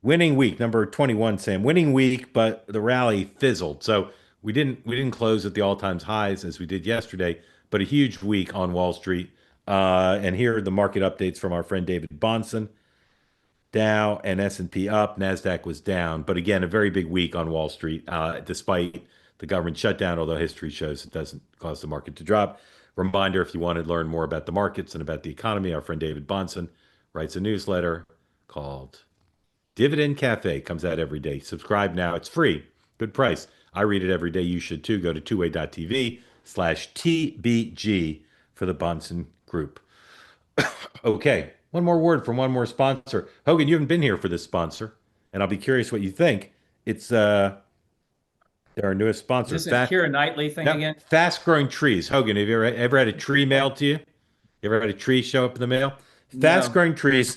Winning week, number 21, Sam. Winning week, but the rally fizzled. So we didn't close at the all-time highs as we did yesterday, but a huge week on Wall Street. And here are the market updates from our friend David Bonson. Dow and S&P up, Nasdaq was down, but again, a very big week on Wall Street, despite the government shutdown. Although history shows it doesn't cause the market to drop. Reminder: if you want to learn more about the markets and about the economy, our friend David Bonson writes a newsletter called Dividend Cafe. Comes out every day. Subscribe now. It's free. Good price. I read it every day. You should too. Go to twoway.tv/TBG for the Bonson Group. Okay. One more word from one more sponsor. Hogan, you haven't been here for this sponsor, and I'll be curious what you think. It's they're our newest Is sponsor. this a Keira Knightley thing again? Fast growing trees. Hogan, have you ever had a tree mailed to you? You ever had a tree show up in the mail? Fast No. growing trees,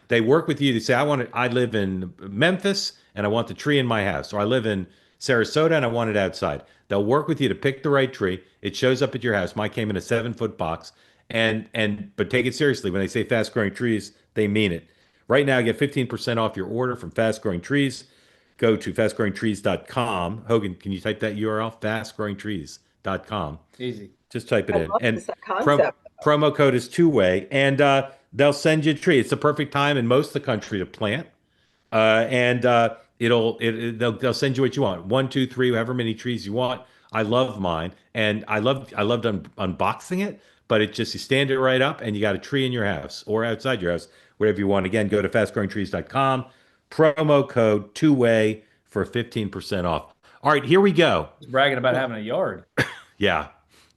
they work with you. They say, I live in Memphis and I want the tree in my house. Or I live in Sarasota and I want it outside. They'll work with you to pick the right tree. It shows up at your house. Mine came in a 7-foot box. But take it seriously. When they say fast growing trees, they mean it. Right now, get 15% off your order from Fast Growing Trees. Go to fastgrowingtrees.com. Hogan, can you type that URL? Fastgrowingtrees.com. Easy. Just type it I in. love And this concept. promo code is two-way. And they'll send you a tree. It's the perfect time in most of the country to plant. They'll send you what you want. 1, 2, 3, however many trees you want. I love mine. And I loved unboxing it, but it just, you stand it right up and you got a tree in your house or outside your house, whatever you want. Again, go to fastgrowingtrees.com. Promo code two-way for 15% off. All right, here we go. He's bragging about having a yard. Yeah.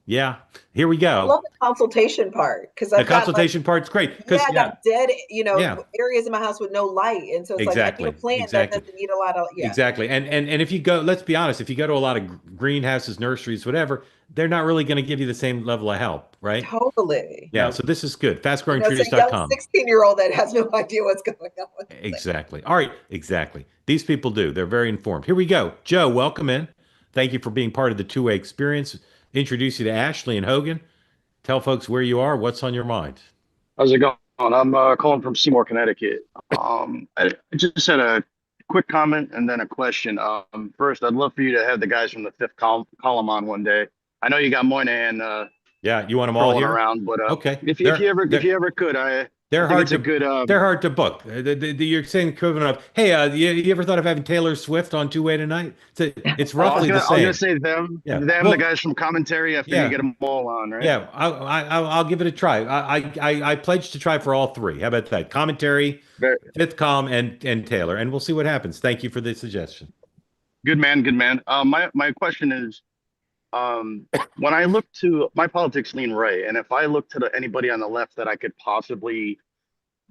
Yeah. Here we I love go. the consultation part because The I've got like, consultation part's great because I got dead, Yeah. areas in my house with no light, and so it's like I need a plant that doesn't need a lot of Exactly. And if you go, let's be honest, if you go to a lot of greenhouses, nurseries, whatever, they're not really going to give you the same level of help, right? Totally. Yeah. No. So this is good. So young Fastgrowingtrees.com. 16-year-old that has no idea what's going on. Exactly. All right. Exactly. These people do. They're very informed. Here we go. Joe, welcome in. Thank you for being part of the two-way experience. Introduce you to Ashley and Hogan. Tell folks where you are, what's on your mind. How's it going? I'm calling from Seymour, Connecticut. I just had a quick comment and then a question. First, I'd love for you to have the guys from the fifth column on one day. I know you got Moynihan Yeah, you want them all trolling here? around, but Okay. if you ever could, I They're think hard it's to a good. they're hard to book. You're saying equivalent of, hey, you ever thought of having Taylor Swift on two-way tonight? It's I was roughly the gonna same. say them, Yeah. the guys from commentary. I figure Yeah. you get them all on, right? Yeah, I'll give it a try. I pledge to try for all three. How about that? Commentary, Very fifth column, and Taylor, and we'll see what happens. Thank you for the suggestion. good man, good man. My question is, when I look to my politics lean right, and if I look to anybody on the left that I could possibly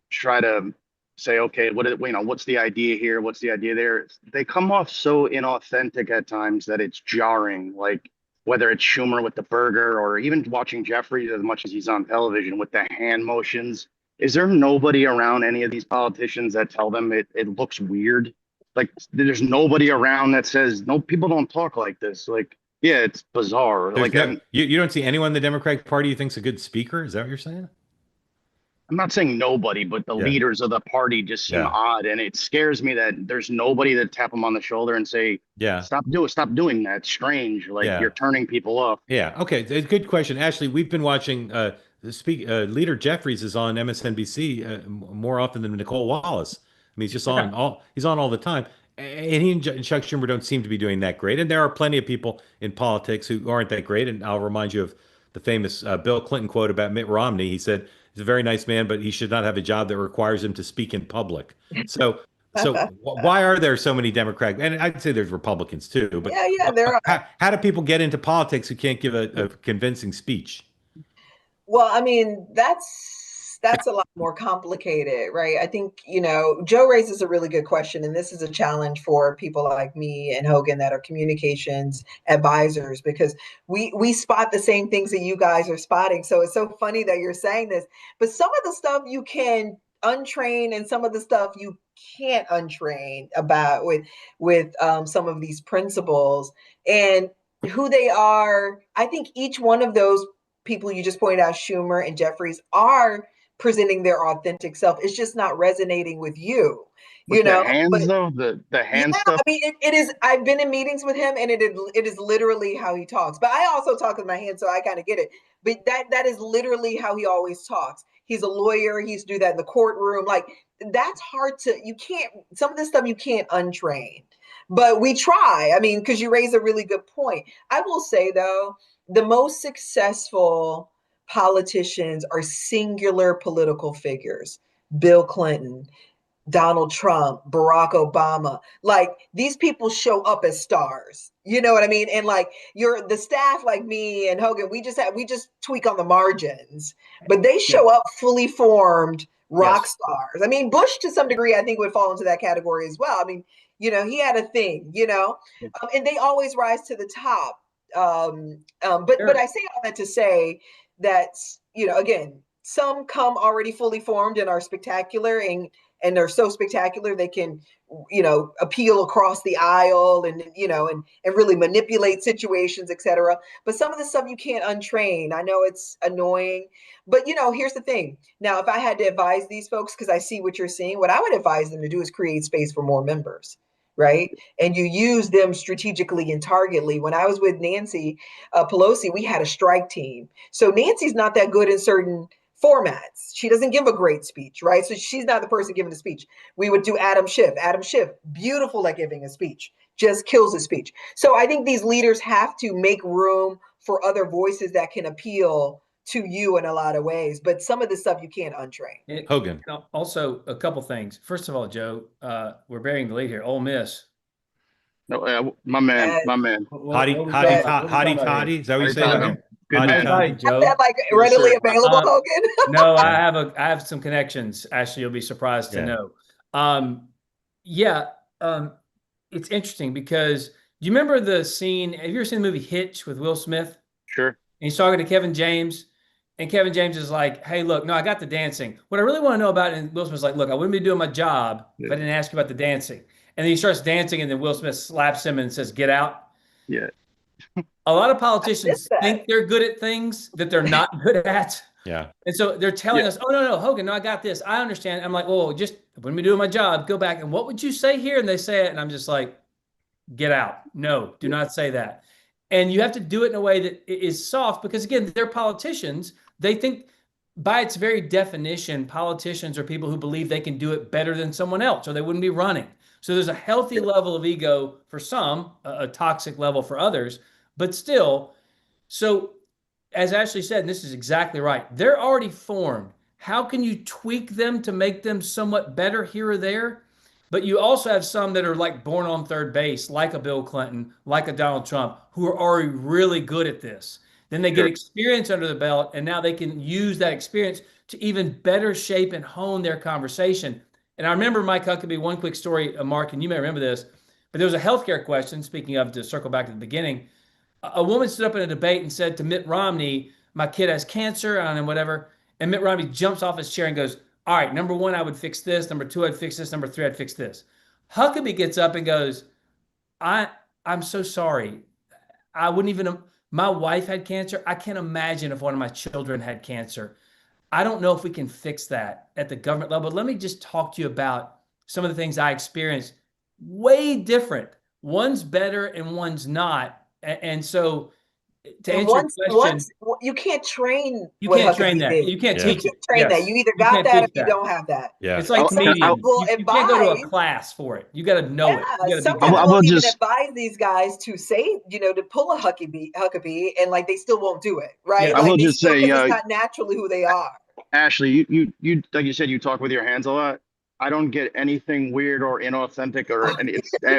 try to say, okay, what's the idea here? What's the idea there? They come off so inauthentic at times that it's jarring. Like whether it's Schumer with the burger or even watching Jeffries as much as he's on television with the hand motions. Is there nobody around any of these politicians that tell them it looks weird? Like there's nobody around that says, no, people don't talk like this. Like, yeah, it's bizarre. There's you don't see anyone in the Democratic Party you think's a good speaker? Is that what you're saying? I'm not saying nobody, but the leaders of the party just seem odd, and it scares me that there's nobody to tap them on the shoulder and say, stop doing that. It's strange. Like you're turning people off." Yeah. Okay. It's a good question, Ashley. We've been watching. Leader Jeffries is on MSNBC more often than Nicole Wallace. I mean, he's just on he's on all the time. And he and Chuck Schumer don't seem to be doing that great. And there are plenty of people in politics who aren't that great. And I'll remind you of the famous Bill Clinton quote about Mitt Romney. He said, he's a very nice man, but he should not have a job that requires him to speak in public. So why are there so many Democrats? And I'd say there's Republicans too. But there are. How do people get into politics who can't give a convincing speech? Well, I mean, that's that's a lot more complicated, right? I think, Joe raises a really good question, and this is a challenge for people like me and Hogan that are communications advisors, because we spot the same things that you guys are spotting. So it's so funny that you're saying this, but some of the stuff you can untrain and some of the stuff you can't untrain about with some of these principles and who they are. I think each one of those people you just pointed out, Schumer and Jeffries, are presenting their authentic self. It's just not resonating with you, With the But hands though, the yeah, hand stuff. I mean, it is. I've been in meetings with him, and it is literally how he talks. But I also talk with my hands, so I kind of get it. But that is literally how he always talks. He's a lawyer. He used to do that in the courtroom. Like, that's hard to. You can't. Some of this stuff you can't untrain. But we try. I mean, because you raise a really good point. I will say though, the most successful politicians are singular political figures. Bill Clinton, Donald Trump, Barack Obama. Like, these people show up as stars. You know what I mean? And like, the staff like me and Hogan, we just tweak on the margins, but they show up fully formed rock stars. I mean, Bush to some degree, I think, would fall into that category as well. I mean, he had a thing, and they always rise to the top. But I say all that to say that, again, some come already fully formed and are spectacular, and they're so spectacular they can, appeal across the aisle and really manipulate situations, etc. But some of the stuff you can't untrain. I know it's annoying, but here's the thing. Now, if I had to advise these folks, because I see what you're seeing, what I would advise them to do is create space for more members. Right. And you use them strategically and targetedly. When I was with Nancy Pelosi, we had a strike team. So Nancy's not that good in certain formats. She doesn't give a great speech, right? So she's not the person giving the speech. We would do Adam Schiff. Adam Schiff, beautiful at giving a speech, just kills a speech. So I think these leaders have to make room for other voices that can appeal to you in a lot of ways. But some of the stuff you can't untrain. Hogan. Also, a couple things. First of all, Joe, we're bearing the lead here. Ole Miss. No, my man. Hotty toddy. Is that what you say, Hogan? Good man. Hotty, Joe. Is that like readily available, Hogan? No, I have some connections. Ashley, you'll be surprised to know. It's interesting because do you remember the scene? Have you ever seen the movie Hitch with Will Smith? Sure. And he's talking to Kevin James, and Kevin James is like, "Hey, look, no, I got the dancing. What I really want to know about," and Will Smith's like, "Look, I wouldn't be doing my job if I didn't ask you about the dancing." And then he starts dancing, and then Will Smith slaps him and says, "Get out." Yeah. A lot of politicians think they're good at things that they're not good at. Yeah. And so they're telling us, "Oh, no, Hogan, no, I got this. I understand." I'm like, "Well, just when we doing my job, go back. And what would you say here?" And they say it. And I'm just like, "Get out. No, do not say that." And you have to do it in a way that is soft because, again, they're politicians. They think by its very definition, politicians are people who believe they can do it better than someone else or they wouldn't be running. So there's a healthy level of ego for some, a toxic level for others. But still, so as Ashley said, and this is exactly right, they're already formed. How can you tweak them to make them somewhat better here or there? But you also have some that are like born on third base, like a Bill Clinton, like a Donald Trump, who are already really good at this. Then they get experience under the belt, and now they can use that experience to even better shape and hone their conversation. And I remember, Mike Huckabee, one quick story, Mark, and you may remember this, but there was a healthcare question, speaking of, to circle back to the beginning. A woman stood up in a debate and said to Mitt Romney, "My kid has cancer," and whatever. And Mitt Romney jumps off his chair and goes, "All right, number one, I would fix this. Number two, I'd fix this. Number three, I'd fix this." Huckabee gets up and goes, I'm so sorry. I wouldn't even, my wife had cancer. I can't imagine if one of my children had cancer. I don't know if we can fix that at the government level. But let me just talk to you about some of the things I experienced. Way different. One's better and one's not. And so to answer your question, you can't train. You can't train that. You can't teach it. You can't train that. You either got that or you don't have that. Yeah. It's like comedians. You can't go to a class for it. You got to know it. Some people will even advise these guys to say, to pull a Huckabee, and like they still won't do it, right? I will just say, it's not naturally who they are. Ashley, you like you said, you talk with your hands a lot. I don't get anything weird or inauthentic or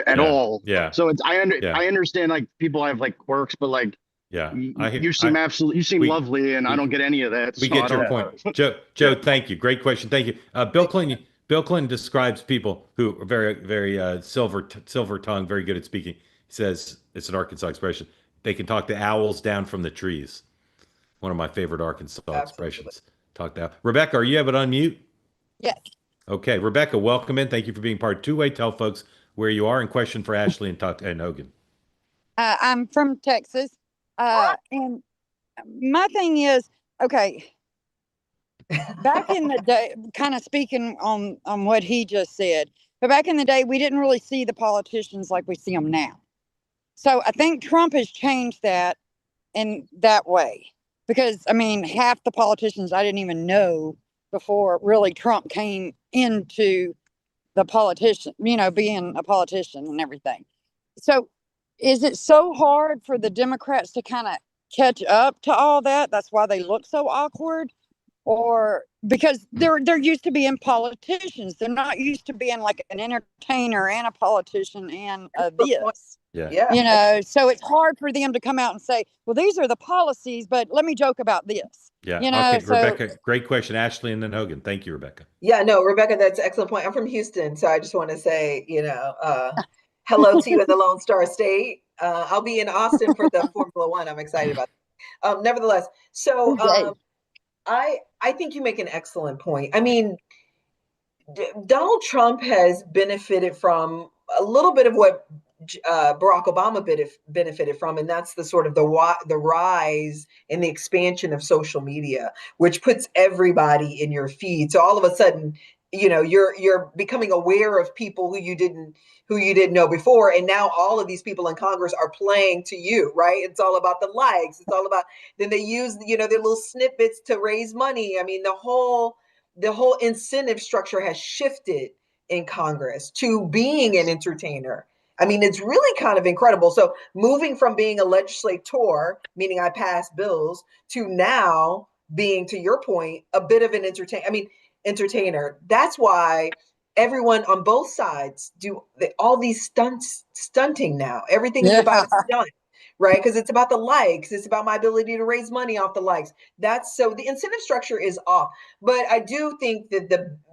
at all. Yeah. So I understand like people have like quirks, but like Yeah, You seem you seem we lovely, and I don't get any of that. we So I get your don't point, Joe. Thank you. Great question. Thank you. Bill Clinton describes people who are very silver tongue, very good at speaking. He says it's an Arkansas expression. They can talk the owls down from the trees. One of my favorite Arkansas Absolutely. expressions. Talk to Rebecca. Are you able to unmute? Yes. Okay, Rebecca, welcome in. Thank you for being part. Two-way. Tell folks where you are and question for Ashley and Hogan. I'm from Texas. And my thing is, okay, back in the day, kind of speaking on what he just said, but back in the day, we didn't really see the politicians like we see them now. So I think Trump has changed that in that way. Because, I mean, half the politicians I didn't even know before really Trump came into the politician, being a politician and everything. So is it so hard for the Democrats to kind of catch up to all that? That's why they look so awkward? Or because they're used to being politicians. They're not used to being like an entertainer and a politician and this. Yeah. So it's hard for them to come out and say, well, these are the policies, but let me joke about this. Yeah. Okay, So Rebecca, great question. Ashley and then Hogan. Thank you, Rebecca. Yeah, no, Rebecca, that's an excellent point. I'm from Houston, so I just want to say, hello to you in the Lone Star State. I'll be in Austin for the Formula One. I'm excited about it. Nevertheless, so I think you make an excellent point. I mean, Donald Trump has benefited from a little bit of what Barack Obama benefited from, and that's the sort of the rise and the expansion of social media, which puts everybody in your feed. So all of a sudden, you're becoming aware of people who you didn't know before, and now all of these people in Congress are playing to you, right? It's all about the likes. It's all about, then they use their little snippets to raise money. I mean, the whole incentive structure has shifted in Congress to being an entertainer. I mean, it's really kind of incredible. So moving from being a legislator, meaning I pass bills, to now being, to your point, a bit of an entertainer. That's why everyone on both sides do all these stunting now. Everything is about a stunt, right? Because it's about the likes. It's about my ability to raise money off the likes. So the incentive structure is off. But I do think that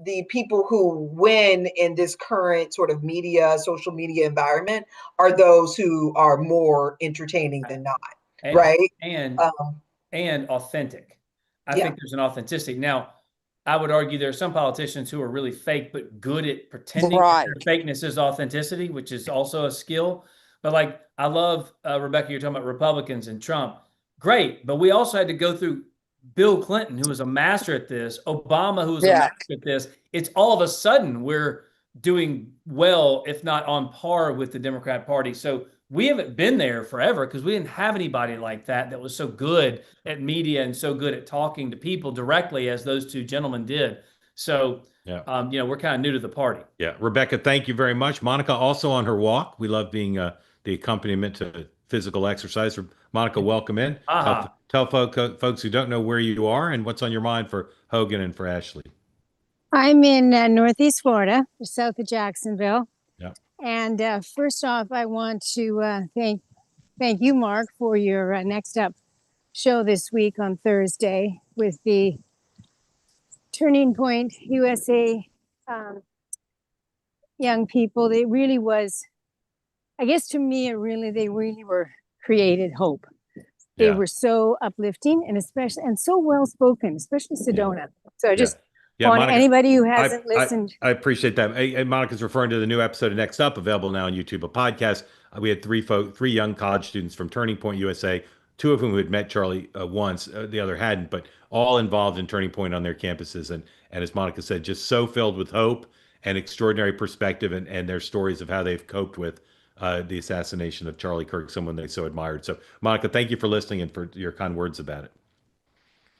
the people who win in this current sort of social media environment are those who are more entertaining than not, right? And authentic. I think there's an authenticity. Now, I would argue there are some politicians who are really fake, but good at pretending that their fakeness is authenticity, which is also a skill. But like, I love, Rebecca, you're talking about Republicans and Trump. Great. But we also had to go through Bill Clinton, who was a master at this, Obama, who was a master at this. It's all of a sudden we're doing well, if not on par with the Democrat Party. So we haven't been there forever because we didn't have anybody like that was so good at media and so good at talking to people directly as those two gentlemen did. So, we're kind of new to the party. Yeah. Rebecca, thank you very much. Monica, also on her walk. We love being the accompaniment to physical exercise. Monica, welcome in. Tell folks who don't know where you are and what's on your mind for Hogan and for Ashley. I'm in Northeast Florida, south of Jacksonville. Yeah. And first off, I want to thank you, Mark, for your Next Up show this week on Thursday with the Turning Point USA young people. It really was, I guess to me, they really were created hope. They were so uplifting and so well spoken, especially Sedona. So I just want Monica, anybody who hasn't listened. I appreciate that. And Monica's referring to the new episode of Next Up, available now on YouTube, a podcast. We had three young college students from Turning Point USA, two of whom had met Charlie once, the other hadn't, but all involved in Turning Point on their campuses. And as Monica said, just so filled with hope and extraordinary perspective and their stories of how they've coped with the assassination of Charlie Kirk, someone they so admired. So, Monica, thank you for listening and for your kind words about it.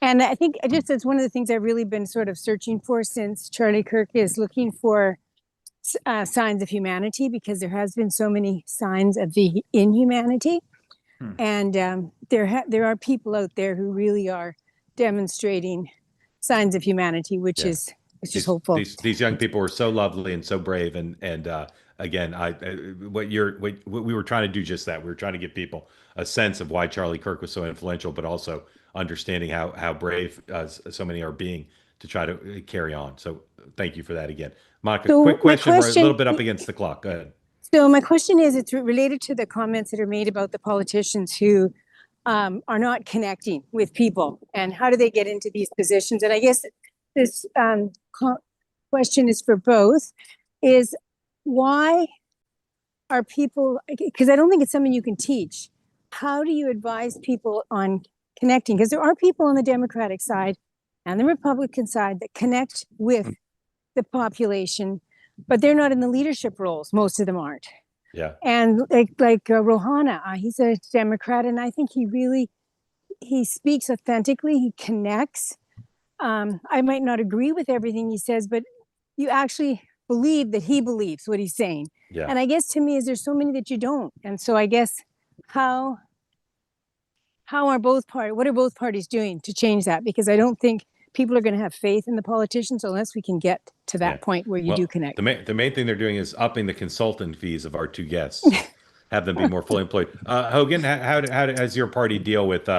And I think it's one of the things I've really been sort of searching for since Charlie Kirk, is looking for signs of humanity, because there has been so many signs of the inhumanity. And there are people out there who really are demonstrating signs of humanity, which is hopeful. These young people were so lovely and so brave, and again, what we were trying to do, just that. We were trying to give people a sense of why Charlie Kirk was so influential, but also understanding how brave so many are being to try to carry on. So thank you for that again. Monica, So quick my question. We're a little question- bit up against the clock. Go ahead. So my question is, it's related to the comments that are made about the politicians who are not connecting with people, and how do they get into these positions? And I guess this question is for both, is why are people, because I don't think it's something you can teach. How do you advise people on connecting? Because there are people on the Democratic side and the Republican side that connect with the population, but they're not in the leadership roles. Most of them aren't. Yeah. And like Rohana, he's a Democrat, and I think he speaks authentically. He connects. I might not agree with everything he says, but you actually believe that he believes what he's saying. Yeah. And I guess to me, is there's so many that you don't. And so I guess what are both parties doing to change that? Because I don't think people are going to have faith in the politicians unless we can get to that point where you do connect. The main thing they're doing is upping the consultant fees of our two guests, have them be more fully employed. Hogan, how does your party deal with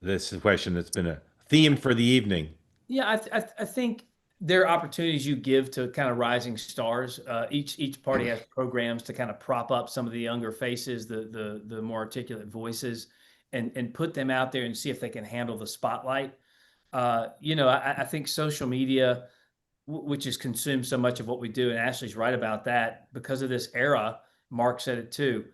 this question that's been a theme for the evening? Yeah, I think there are opportunities you give to kind of rising stars. Each party has programs to kind of prop up some of the younger faces, the more articulate voices, and put them out there and see if they can handle the spotlight. I think social media, which has consumed so much of what we do, and Ashley's right about that, because of this era, Mark said it too,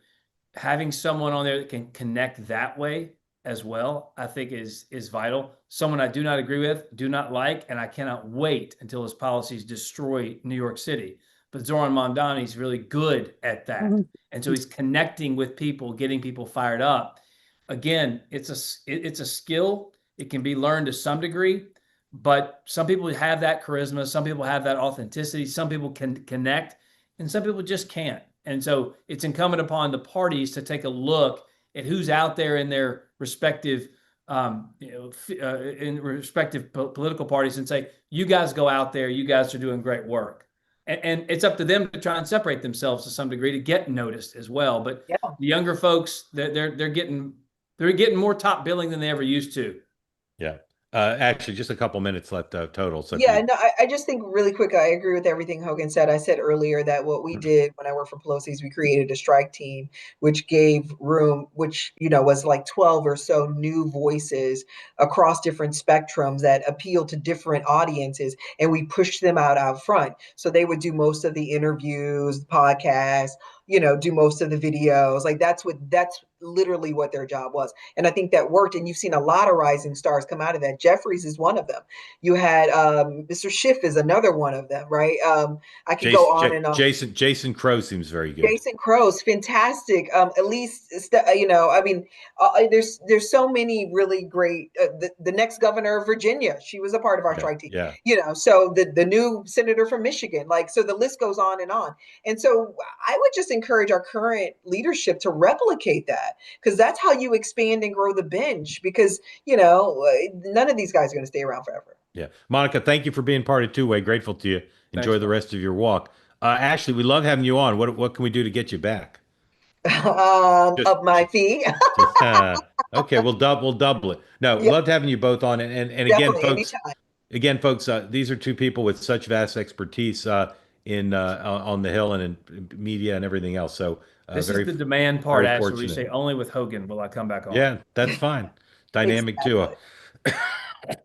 having someone on there that can connect that way as well, I think is vital. Someone I do not agree with, do not like, and I cannot wait until his policies destroy New York City. But Zoran Mamdani's really good at that. And so he's connecting with people, getting people fired up. Again, it's a skill. It can be learned to some degree, but some people have that charisma. Some people have that authenticity. Some people can connect, and some people just can't. And so it's incumbent upon the parties to take a look at who's out there in their respective, political parties, and say, you guys go out there. You guys are doing great work. And it's up to them to try and separate themselves to some degree to get noticed as well. But the younger folks, they're getting more top billing than they ever used to. Yeah. Actually, just a couple minutes left total. So yeah, no, I just think really quick, I agree with everything Hogan said. I said earlier that what we did when I worked for Pelosi is we created a strike team, which gave room, which, was like 12 or so new voices across different spectrums that appeal to different audiences. And we pushed them out front. So they would do most of the interviews, the podcasts, do most of the videos. Like that's literally what their job was. And I think that worked. And you've seen a lot of rising stars come out of that. Jeffries is one of them. You had Mr. Schiff is another one of them, right? I could go on and on. Jason Crow seems very good. Jason Crow's fantastic. At least, there's so many really great. The next governor of Virginia, she was a part of our strike team. Yeah. So the new senator from Michigan, so the list goes on. And so I would just encourage our current leadership to replicate that, because that's how you expand and grow the bench, because none of these guys are going to stay around forever. Yeah. Monica, thank you for being part of Two Way. Grateful to you. Enjoy the rest of your walk. Ashley, we love having you on. What can we do to get you back? Up my fee. Okay, we'll double it. No, loved having you both on. And again, folks, these are two people with such vast expertise in on the Hill and in media and everything else. So this is the demand part, Ashley, where you say, only with Hogan will I come back on. Yeah, that's fine. Dynamic duo.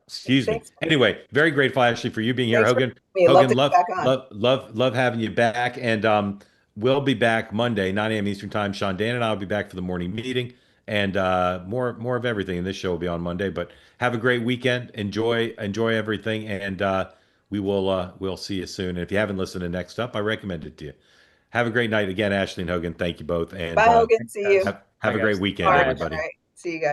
Excuse me. Anyway, very grateful, Ashley, for you being here. Hogan, love having you back. And we'll be back Monday, 9 a.m. Eastern Time. Sean Dan and I will be back for the morning meeting, and more of everything. And this show will be on Monday. But have a great weekend. Enjoy everything, and we'll see you soon. And if you haven't listened to Next Up, I recommend it to you. Have a great night again, Ashley and Hogan. Thank you both. And bye, Hogan. See you. Have a great weekend, everybody. All right. See you guys.